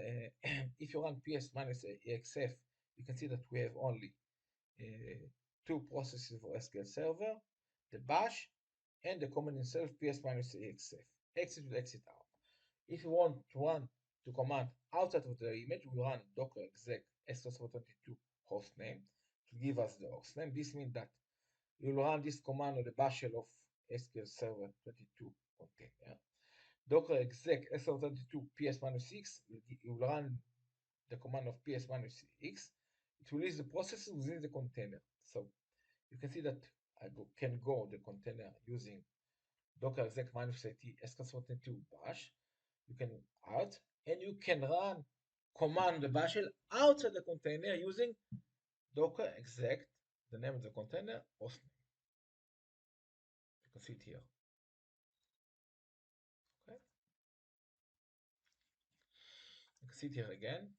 S1: if you run ps-exf, you can see that we have only two processes for SQL Server, the bash and the command itself, ps-exf. Exit will exit out. If you want to run the command outside of the image, we run docker exec SQL Server 22 host name to give us the host name. This means that you will run this command on the bash shell of SQL Server 22 container. Docker exec SQL32 ps-x, you will run the command of ps-x. It will list the processes within the container. So you can see that I can go the container using docker exec -it SQL32 bash. You can out, and you can run command the bash shell outside the container using docker exec, the name of the container, host name. You can see it here. Okay. You can see it here again.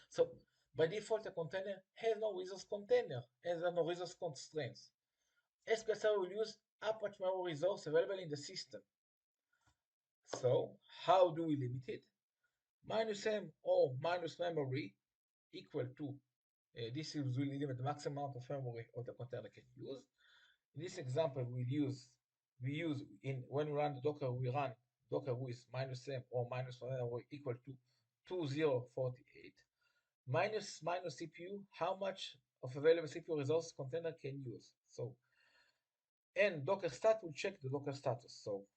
S1: So by default, a container has no resource container, has no resource constraints. SQL Server will use how much memory resource available in the system. So how do we limit it? -m or minus memory equal to this is really limit the maximum amount of memory of the container can use. In this example, we use when we run the Docker, we run Docker with -m or minus memory equal to 2048 minus CPU, how much of available CPU resource container can use. So, and Docker stat will check the Docker status. So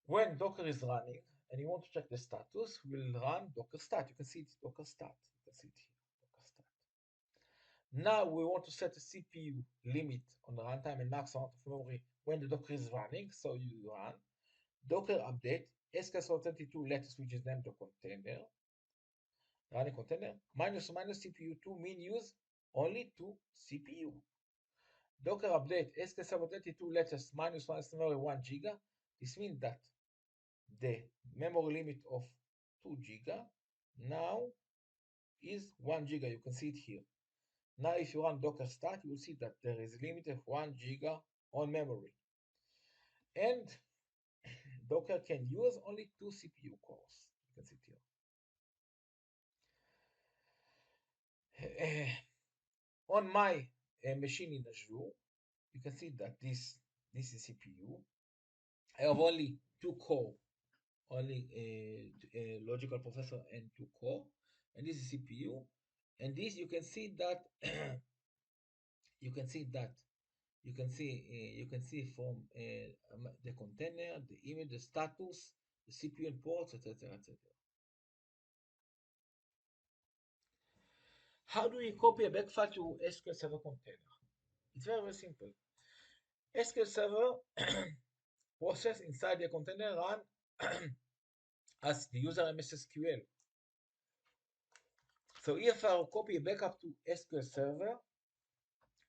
S1: when Docker is running and you want to check the status, we'll run Docker stat. You can see it, Docker stat. You can see it here, Docker stat. Now we want to set a CPU limit on the runtime and max amount of memory when the Docker is running. So you run Docker update SQL32 latest, which is named the container. Running container minus CPU2 mean use only 2 CPU. Docker update SQL Server 32 latest minus memory 1 giga. This means that the memory limit of 2 giga now is 1 giga. You can see it here. Now if you run Docker start, you will see that there is a limit of 1 giga on memory. And Docker can use only 2 CPU cores. You can see it here. On my machine in Azure, you can see that this is CPU. I have only 2 core, only a logical processor and 2 core, and this is CPU. And this you can see that you can see from the container, the image, the status, the CPU and ports, etc., etc. How do we copy a backfile to SQL Server container? It's very, very simple. SQL Server process inside the container run as the user MSSQL. So if I copy a backup to SQL Server,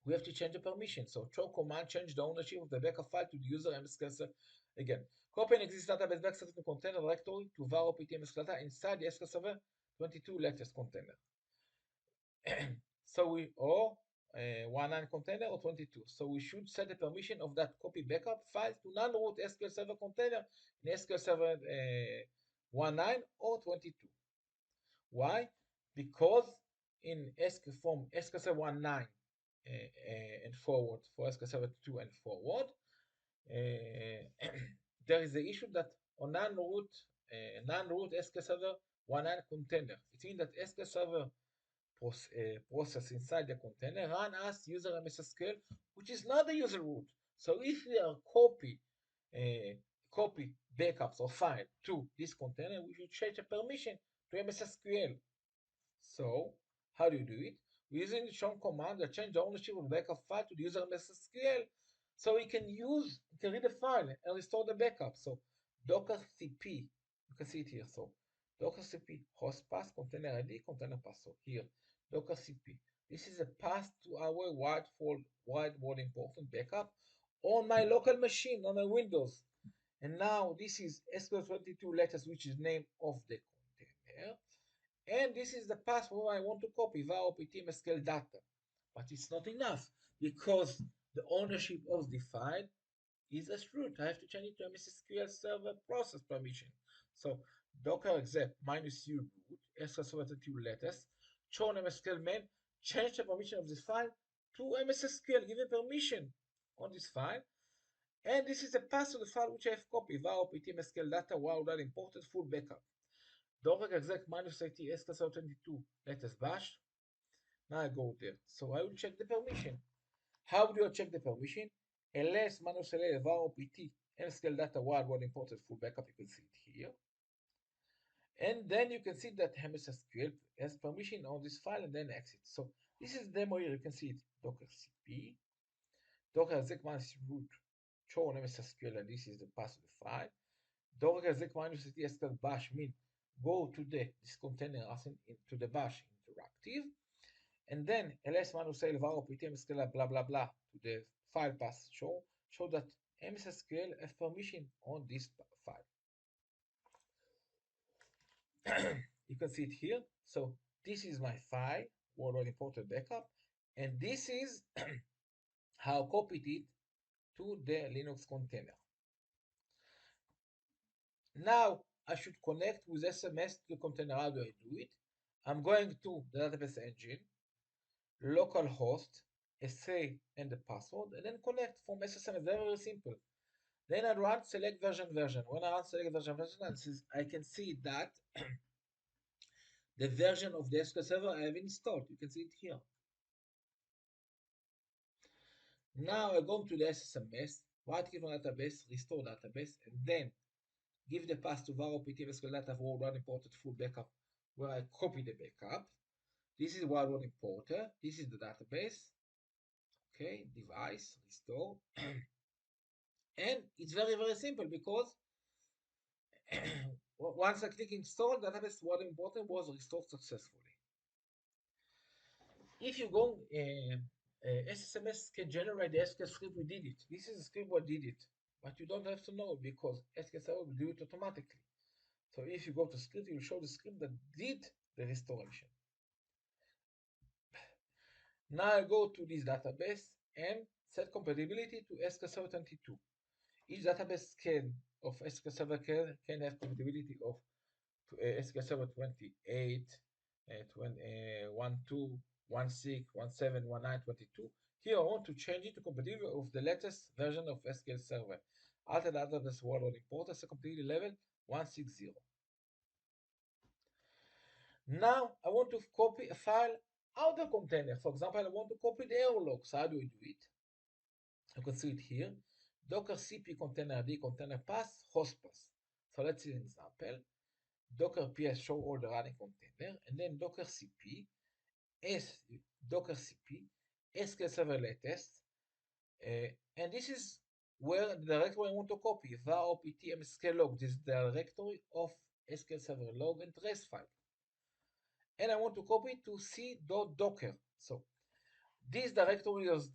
S1: we have to change the permission. So throw command change the ownership of the backup file to the user MSSQL Server. Again, copy an existing database backup to container directory to var opt data inside the SQL Server 22 latest container. So we or 19 container or 22. So we should set the permission of that copy backup file to non-root SQL Server container in SQL Server 19 or 22. Why? Because in from SQL Server 19 and forward, for SQL Server 2 and forward, there is the issue that on non-root SQL Server 19 container, it means that SQL Server process inside the container run as user MSSQL, which is not the user root. So if we are copy backups or file to this container, we should change the permission to MSSQL. So how do you do it? We're using the shown command that change the ownership of the backup file to the user MSSQL, so we can read the file and restore the backup. So docker cp, you can see it here. So docker cp host path container ID container path. So here docker cp. This is a path to our wide world important backup on my local machine on my Windows. And now this is SQL22 letters, which is name of the container. And this is the password I want to copy via opt MSQL data. But it's not enough because the ownership of the file is a root. I have to change it to SQL Server process permission. So docker exec minus u root SQL22 letters, chown MSQL main, change the permission of this file to MSSQL, give a permission on this file. And this is a path to the file which I have copied via opt MSQL data while that imported full backup. Docker exec minus at SQL22 letters bash. Now I go there. So I will check the permission. How do I check the permission? ls minus ls var opt MSQL data while imported full backup. You can see it here. And then you can see that MSSQL has permission on this file and then exit. So this is the demo here. You can see it. Docker cp, docker exec minus root, chown MSSQL, and this is the path of the file. Docker exec minus SQL bash mean go to this container into the bash interactive, and then ls minus l var opt MSQL blah blah blah to the file path show that MSSQL have permission on this file. You can see it here. So this is my file, worldwide imported backup, and this is how I copied it to the Linux container. Now I should connect with SMS to the container. How do I do it? I'm going to the database engine, localhost, SA, and the password, and then connect from SSMS. Very, very simple. Then I run select version. When I run select version, I can see that the version of the SQL Server I have installed. You can see it here. Now I go to the SSMS, right-click on database, restore database, and then give the path to var opt MSQL data for one imported full backup, where I copy the backup. This is one importer. This is the database. Okay, device, restore. And it's very, very simple because once I click install, database one importer was restored successfully. If you go, SSMS can generate the SQL script we did it. This is the script we did it, but you don't have to know because SQL Server will do it automatically. So if you go to script, it will show the script that did the restoration. Now I go to this database and set compatibility to SQL Server 22. Each database of SQL Server can have compatibility of SQL Server 28, 12, 16, 17, 19, 22. Here I want to change it to compatibility of the latest version of SQL Server. Alter the database workload importer so compatibility level 160. Now I want to copy a file out of the container. For example, I want to copy the error logs. How do we do it? You can see it here. Docker cp container d container path host path. So let's see an example. Docker ps show all the running container, and then docker cp SQL Server latest, and this is where the directory I want to copy var opt MSQL log. This is the directory of SQL Server log and trace file, and I want to copy it to c.docker. So this directory is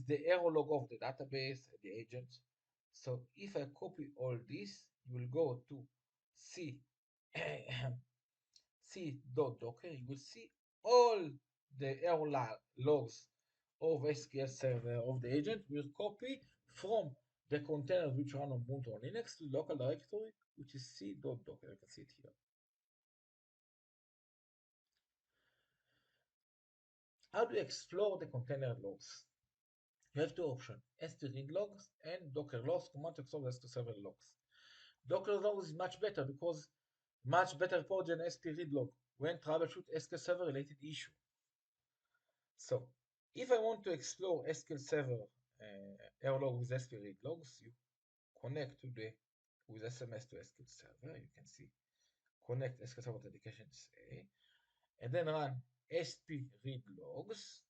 S1: the error log of the database, the agent. So if I copy all this, you will go to c c.docker. You will see all the error logs of SQL Server of the agent will copy from the containers which run on Ubuntu or Linux to the local directory, which is c.docker. You can see it here. How do you explore the container logs? You have two options, std logs and docker logs. Command to explore the SQL Server logs. Docker logs is much better because much better report than std log when troubleshoot SQL Server related issue. So if I want to explore SQL Server error log with SQL logs, you connect to the with SMS to SQL Server. You can see connect SQL Server authentication and then run sp read logs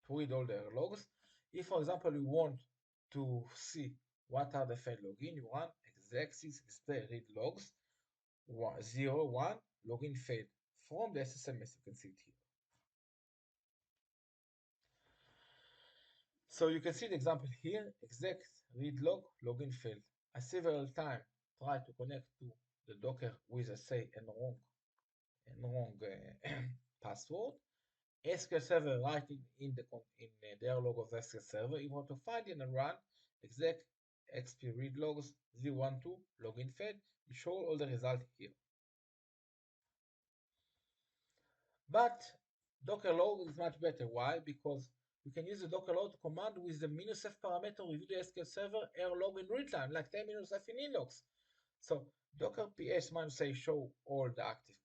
S1: to read all the error logs. If, for example, you want to see what are the failed login, you run exec display read logs 0, 1 login failed from the SSMS. You can see it here. So you can see the example here, exec read log login failed. I several times try to connect to the Docker with a say and wrong password. SQL Server writing in the log of SQL Server, you want to find it and run exec xp read logs 012 login fed. You show all the result here. But Docker log is much better. Why? Because you can use the Docker log command with the "-f" parameter review the SQL Server error log in real time, like -f in Linux. So Docker ps-a show all the active,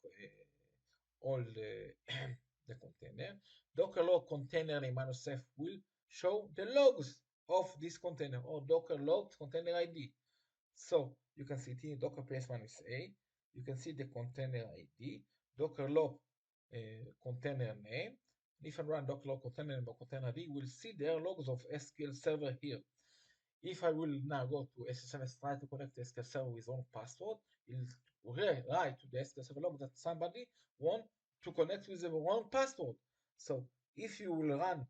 S1: all the container. Docker log container name -f will show the logs of this container, or Docker log container ID. So you can see it here, Docker ps-a. You can see the container ID, Docker log container name. If I run Docker log container name or container ID, we'll see the error logs of SQL Server here. If I will now go to SSMS, try to connect the SQL Server with wrong password, it will write to the SQL Server log that somebody want to connect with the wrong password. So if you will run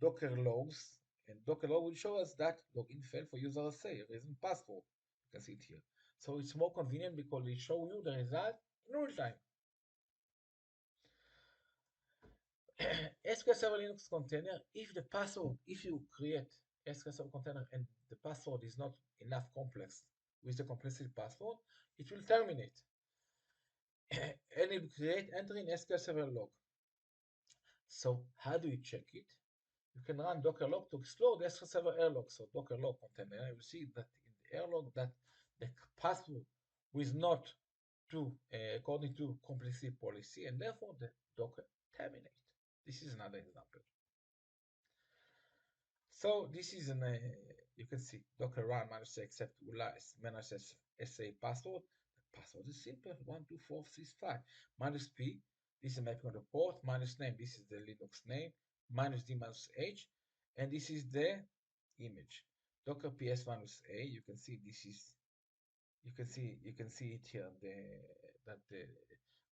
S1: Docker logs, and Docker log will show us that login failed for user say reason password. You can see it here. So it's more convenient because it show you the result in real time. SQL Server Linux container, if you create SQL Server container and the password is not enough complex with the complexity password, it will terminate. And it will create entry in SQL Server log. So how do you check it? You can run Docker log to explore the SQL Server error log. So Docker log container, you will see that in the error log that the password was not according to complexity policy, and therefore the Docker terminate. This is another example. So this is you can see Docker run -c accept -sa password. The password is simple, 12465. -p, this is mapping on the port, -name, this is the Linux name, -d -h, and this is the image. Docker ps-a, you can see this is you can see it here that the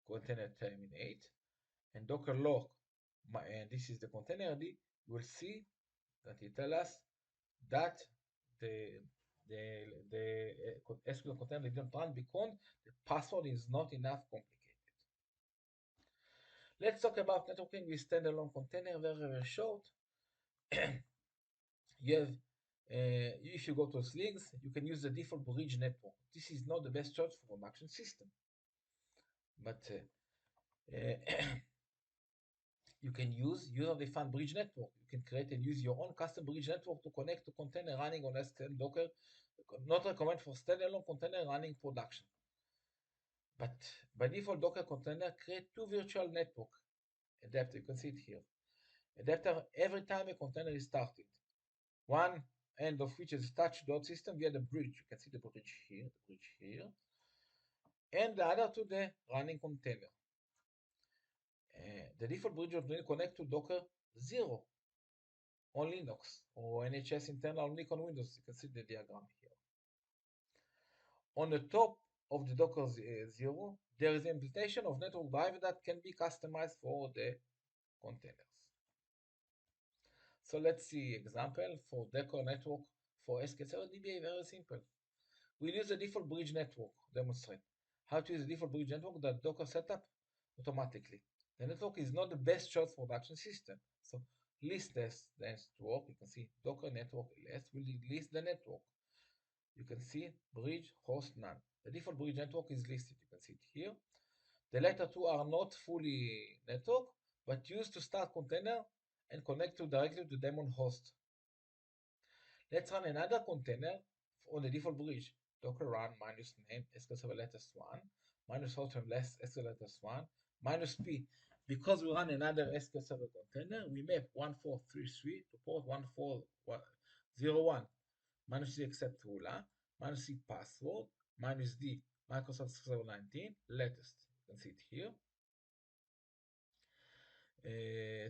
S1: container terminate, and Docker log, and this is the container ID. You will see that it tells us that the SQL container didn't run because the password is not enough complicated. Let's talk about networking with standalone container, very short. You have, if you go to Slings, you can use the default bridge network. This is not the best choice for production system, but you can use user-defined bridge network. You can create and use your own custom bridge network to connect to container running on SQL Docker. Not recommended for standalone container running production. But by default, Docker container create two virtual network adapter. You can see it here. Adapter every time a container is started. One end of which is touch.system via the bridge. You can see the bridge here, and the other to the running container. The default bridge will connect to Docker 0 on Linux or NHS internal only on Windows. You can see the diagram here. On the top of the Docker 0, there is an implementation of network driver that can be customized for the containers. So let's see example for Docker network for SQL Server DBA. Very simple. We'll use the default bridge network. Demonstrate how to use the default bridge network that Docker set up automatically. The network is not the best choice for production system. So list this network. You can see Docker network list will list the network. You can see bridge host none. The default bridge network is listed. You can see it here. The latter two are not fully network, but used to start container and connect directly to daemon host. Let's run another container on the default bridge. Docker run -name SQL Server latest 1 -host less SQL latest 1 -p. Because we run another SQL Server container, we map 1433 to port 1401 -c accept ruler -c password -d Microsoft Server 19 latest. You can see it here.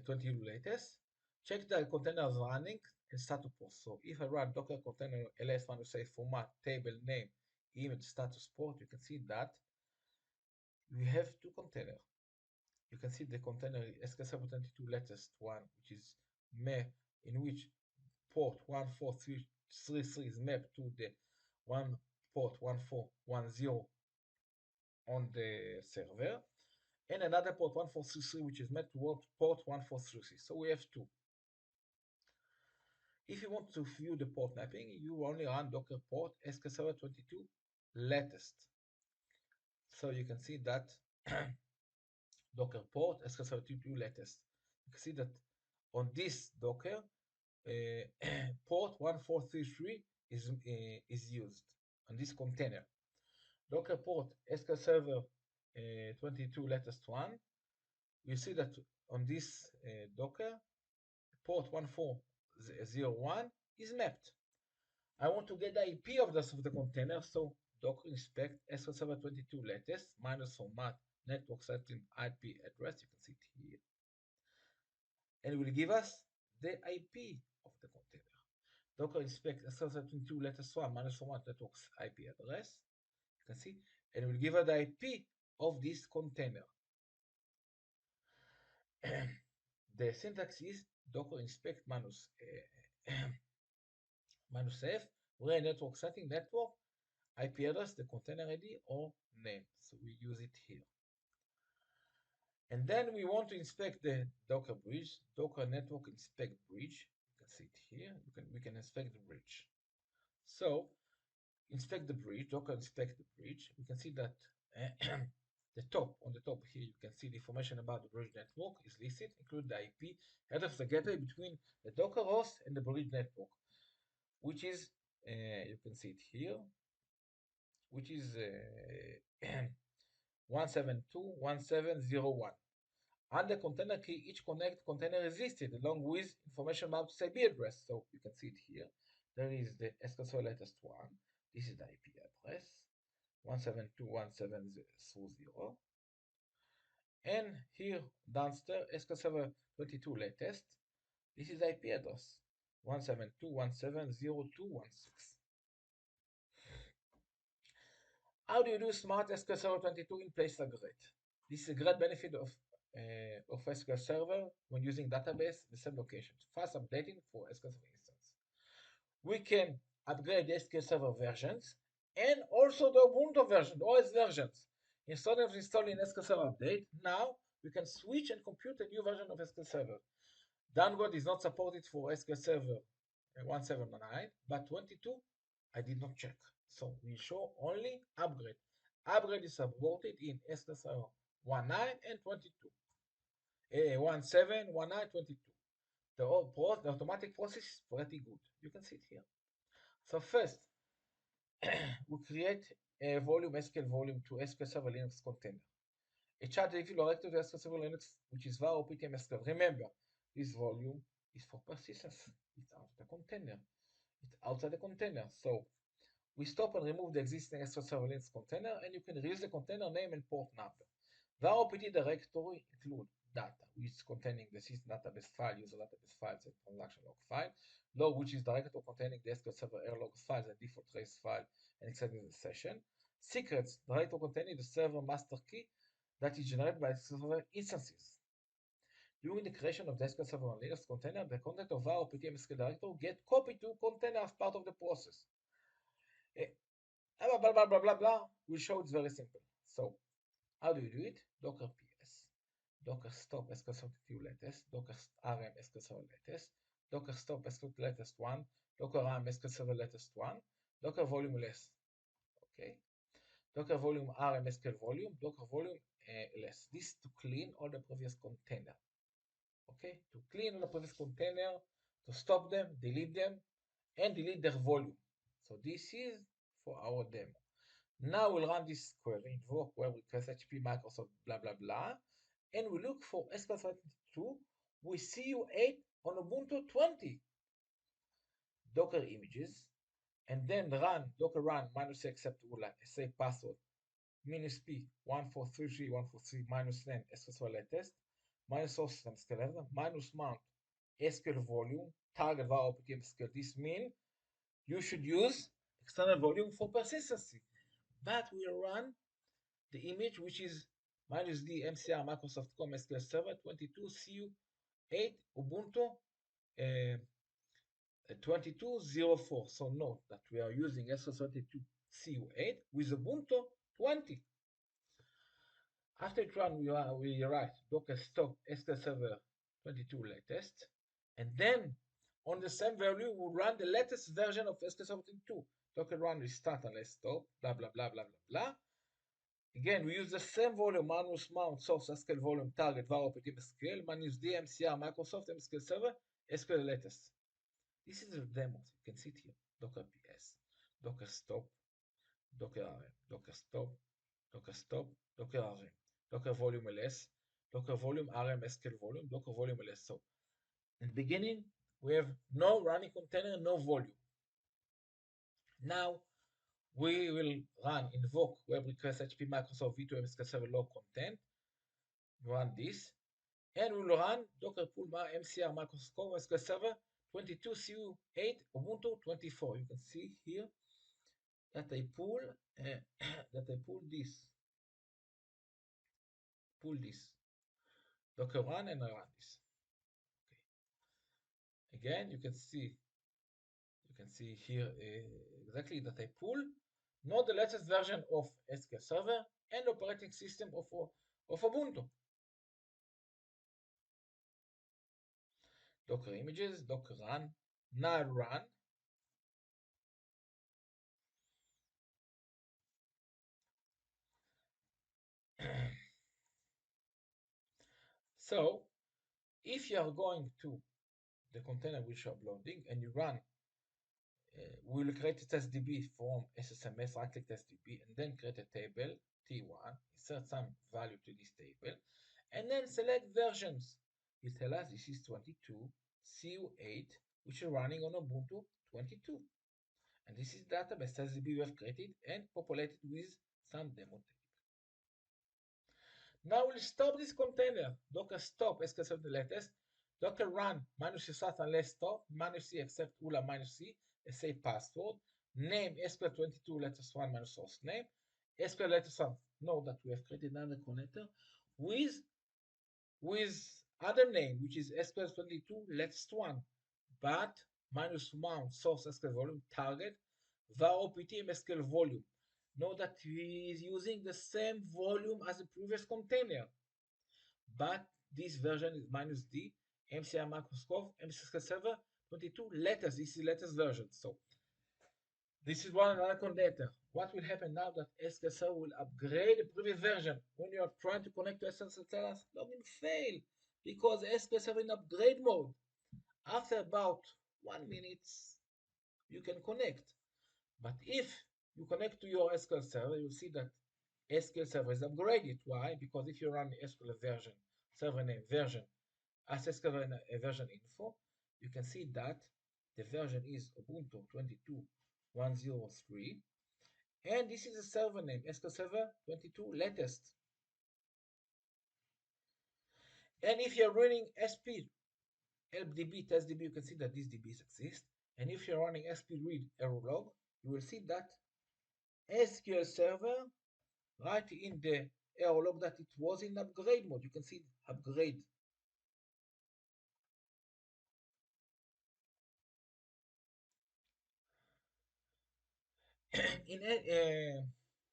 S1: 20 latest. Check the containers running and status port. So if I run Docker container ls say format table name image status port, you can see that we have two containers. You can see the container SQL Server 22 latest one, which is in which port 14333 is mapped to the one port 1410 on the server, and another port 1433 which is met to port 1433. So we have two. If you want to view the port mapping, you only run docker port SQL Server 22 latest. So you can see that docker port SQL Server 22 latest. You can see that on this docker, port 1433 is used on this container. Docker port SQL Server 22 latest one. You see that on this docker, port 1401 is mapped. I want to get the IP of the container, so docker inspect SQL Server 22 latest minus format network setting IP address. You can see it here, and it will give us the IP of the container. Docker inspect SQL Server 22 latest one minus format network's IP address. You can see, and it will give us the IP of this container. The syntax is docker inspect minus minus f, where network setting network IP address, the container ID or name. So we use it here. And then we want to inspect the Docker bridge, Docker network inspect bridge. You can see it here. We can inspect the bridge. So inspect the bridge, Docker inspect the bridge. We can see that on the top here, you can see the information about the bridge network is listed, include the IP head of the gateway between the Docker host and the bridge network, which is, you can see it here, which is 172.170.1. Under container key, each connect container is listed along with information about its IP address. So you can see it here. There is the SQL Server latest one. This is the IP address 172.170.0. And here downstairs, SQL Server 22 latest. This is the IP address 172.170.216. How do you do Smart SQL Server 22 in place aggregate? This is a great benefit of SQL Server when using database in the same location. Fast updating for SQL Server instance. We can upgrade the SQL Server versions and also the Ubuntu version, the OS versions. Instead of installing SQL Server update, now we can switch and compute a new version of SQL Server. Downgrade is not supported for SQL Server 179, but 22 I did not check. So we show only upgrade. Upgrade is supported in SQL Server 19 and 22. 17, 19, 22. The automatic process is pretty good. You can see it here. So first, we create a volume SQL volume to SQL Server Linux container. A chat directory directed to SQL Server Linux, which is var optm SQL. Remember, this volume is for persistence. It's out of the container. It's outside the container. So we stop and remove the existing SQL Server Linux container, and you can reuse the container name and port number. var opt directory include data, which is containing the system database file, user database files, and transaction log file. Log, which is directory containing the SQL Server error logs files and default trace file and extending the session. Secrets, directory containing the server master key that is generated by server instances. During the creation of the SQL Server on Linux container, the content of var optm SQL directory get copied to container as part of the process. Blah, blah, blah, blah, blah, blah. We'll show it's very simple. So, how do you do it? Docker ps, docker stop SQL Server 22 latest, docker rm SQL Server latest, docker stop SQL latest 1, docker rm SQL Server latest 1, docker volume less. Okay. Docker volume rm SQL volume, docker volume less. This to clean all the previous container. Okay, to clean all the previous container, to stop them, and delete their volume. So this is for our demo. Now we'll run this query, invoke web request HP Microsoft blah blah blah, and we look for SQL Server 22 with CU8 on Ubuntu 20. Docker images, and then run docker run minus accept say password minus p 143.143 minus name SQL Server latest minus source system SQL minus mount SQL volume target var optm SQL. This means you should use external volume for persistency. But we run the image, which is minus d mcr Microsoft.com SQL Server 22 CU8 Ubuntu 2204. So note that we are using SO32 CU8 with Ubuntu 20. After it run, we write docker stop SQL Server 22 latest, and then on the same value, we run the latest version of SQL Server 22. Docker run restart unless stop, blah, blah, blah, blah, blah, blah. Again, we use the same volume, manus mount, source, SQL volume, target, var, opt, MSQL, manus D, MCR, Microsoft, MSQL Server, SQL latest. This is the demo. You can see it here. Docker PS, Docker stop, Docker RM, Docker stop, Docker stop, Docker RM, Docker volume ls, Docker volume RM SQL volume, Docker volume ls. So in the beginning, we have no running container, no volume. Now we will run invoke web request HP Microsoft V2 MSQL Server log content. Run this, and we'll run Docker pull MCR Microsoft SQL Server 22 CU8 Ubuntu 24. You can see here that I pull this Docker run, and I run this. Okay. Again, you can see here exactly that I pull not the latest version of SQL Server and operating system of Ubuntu. Docker images, Docker run, now run. So if you are going to the container which you are uploading and you run, we will create a test DB from SSMS, right-click test DB, and then create a table T1, insert some value to this table, and then select versions. You tell us this is 22 CU8, which is running on Ubuntu 22. And this is database test DB we have created and populated with some demo table. Now we'll stop this container. Docker stop SQL Server latest. Docker run -start unless stop, -c except ULA -c, SA password, name SQL22 latest one minus source name, SQL latest one. Know that we have created another connector with other name, which is SQL22 latest one, but -mount source SQL volume target var opt MSQL volume. Know that he is using the same volume as the previous container, but this version is -d MCR Microsoft MSQL Server 22 latest. This is latest version. So this is one another connector. What will happen now that SQL Server will upgrade the previous version? When you are trying to connect to SQL Server, login fail because SQL Server in upgrade mode. After about 1 minute, you can connect. But if you connect to your SQL Server, you'll see that SQL Server is upgraded. Why? Because if you run SQL version, server name version, as SQL version info, you can see that the version is Ubuntu 22.103, and this is the server name, SQL Server 22 latest. And if you're running SP help DB, test DB, you can see that these DBs exist. And if you're running SP read error log, you will see that SQL Server right in the error log that it was in upgrade mode. You can see upgrade.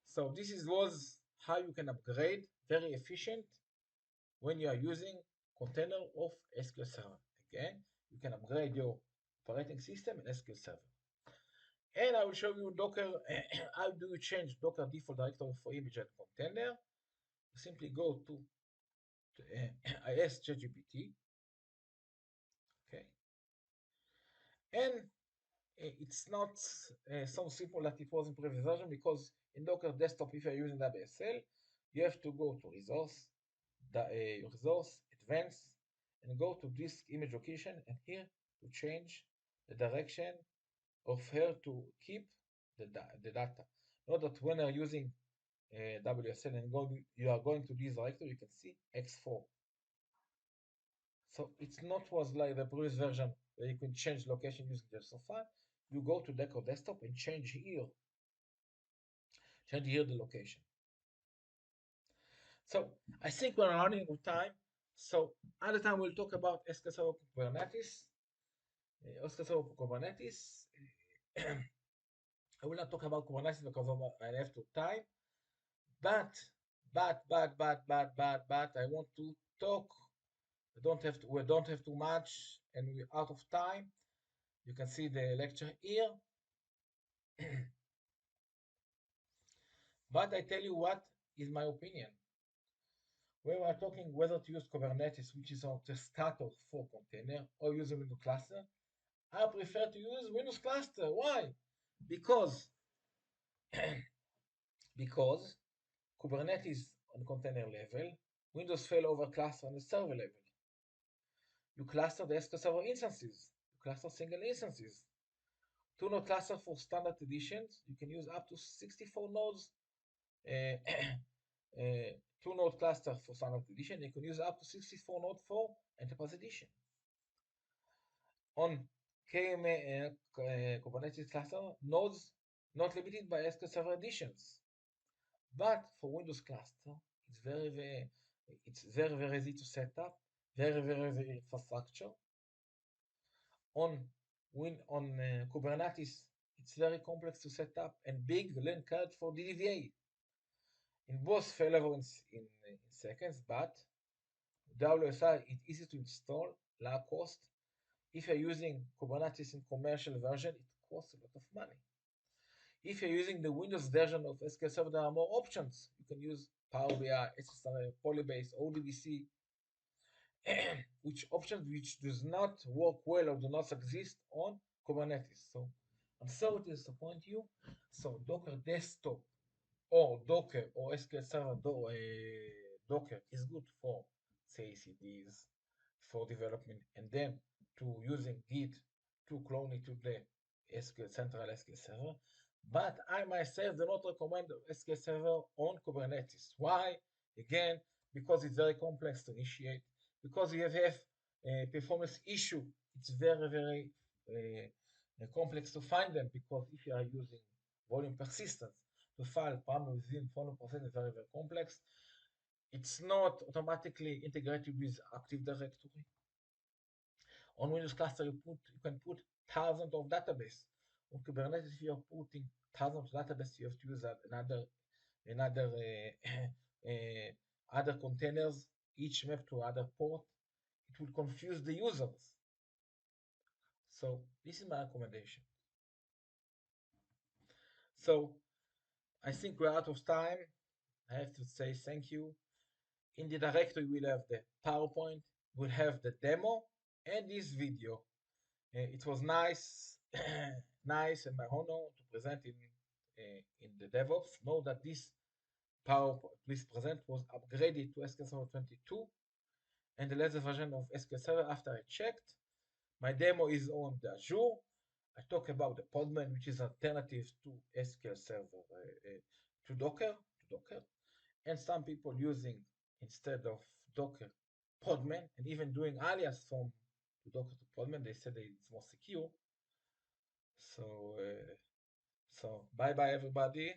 S1: So this was how you can upgrade, very efficient when you are using container of SQL Server. Again, you can upgrade your operating system in SQL Server. And I will show you Docker. How do you change Docker default directory for image and container? You simply go to IS-ChatGPT. Okay, and it's not so simple that it was in previous version, because in Docker desktop, if you're using WSL, you have to go to resource, advanced, and go to disk image location, and here to change the direction of her to keep the data. Note that when you're using WSL and you are going to this directory, you can see X4. So it's not was like the previous version where you can change location using just so far. You go to Docker desktop and change here the location. So I think we're running out of time. So other time we'll talk about SQL Server Kubernetes. SQL Server for Kubernetes. I will not talk about Kubernetes because I have to time. But, I want to talk. We don't have too much, and we're out of time. You can see the lecture here. But I tell you what is my opinion. When we are talking whether to use Kubernetes, which is the starter for container, or use a Windows cluster, I prefer to use Windows cluster. Why? Because because Kubernetes on container level, Windows failover cluster on the server level. You cluster the SQL Server instances. You cluster single instances. Two-node cluster for standard editions. You can use up to 64 nodes. Uh, Two-node cluster for standard edition. You can use up to 64 nodes for enterprise edition. On KMA Kubernetes cluster, nodes not limited by SQL Server editions. But for Windows cluster, it's very easy to set up, very infrastructure. On Kubernetes, it's very complex to set up and big learn curve for DBA. In both failover in seconds, but WSI it's easy to install, low cost. If you're using Kubernetes in commercial version, it costs a lot of money. If you're using the Windows version of SQL Server, there are more options. You can use Power BI, SSRI, Polybase, ODBC, which does not work well or do not exist on Kubernetes. So I'm sorry to disappoint you. So Docker Desktop or Docker or SQL Server Docker is good for CICDs, for development, and then to using Git to clone it to the Central SQL Server. But I myself do not recommend SQL Server on Kubernetes. Why? Again, because it's very complex to initiate, because you have a performance issue. It's very complex to find them, because if you are using volume persistence, to file parameter within volume persistence is very complex. It's not automatically integrated with Active Directory. On Windows cluster, you can put thousands of database. On Kubernetes, if you're putting thousands of database, you have to use another other containers, each map to other port. It will confuse the users. So this is my recommendation. So I think we're out of time. I have to say thank you. In the directory, we'll have the PowerPoint, we'll have the demo, and this video. It was nice, nice, and my honor to present in the DevOps. Know that this present was upgraded to SQL Server 22 and the latest version of SQL Server after I checked. My demo is on the Azure. I talk about the Podman, which is alternative to SQL Server, to Docker, and some people using instead of Docker Podman, and even doing alias from Docker to Podman. They said that it's more secure. So bye bye everybody.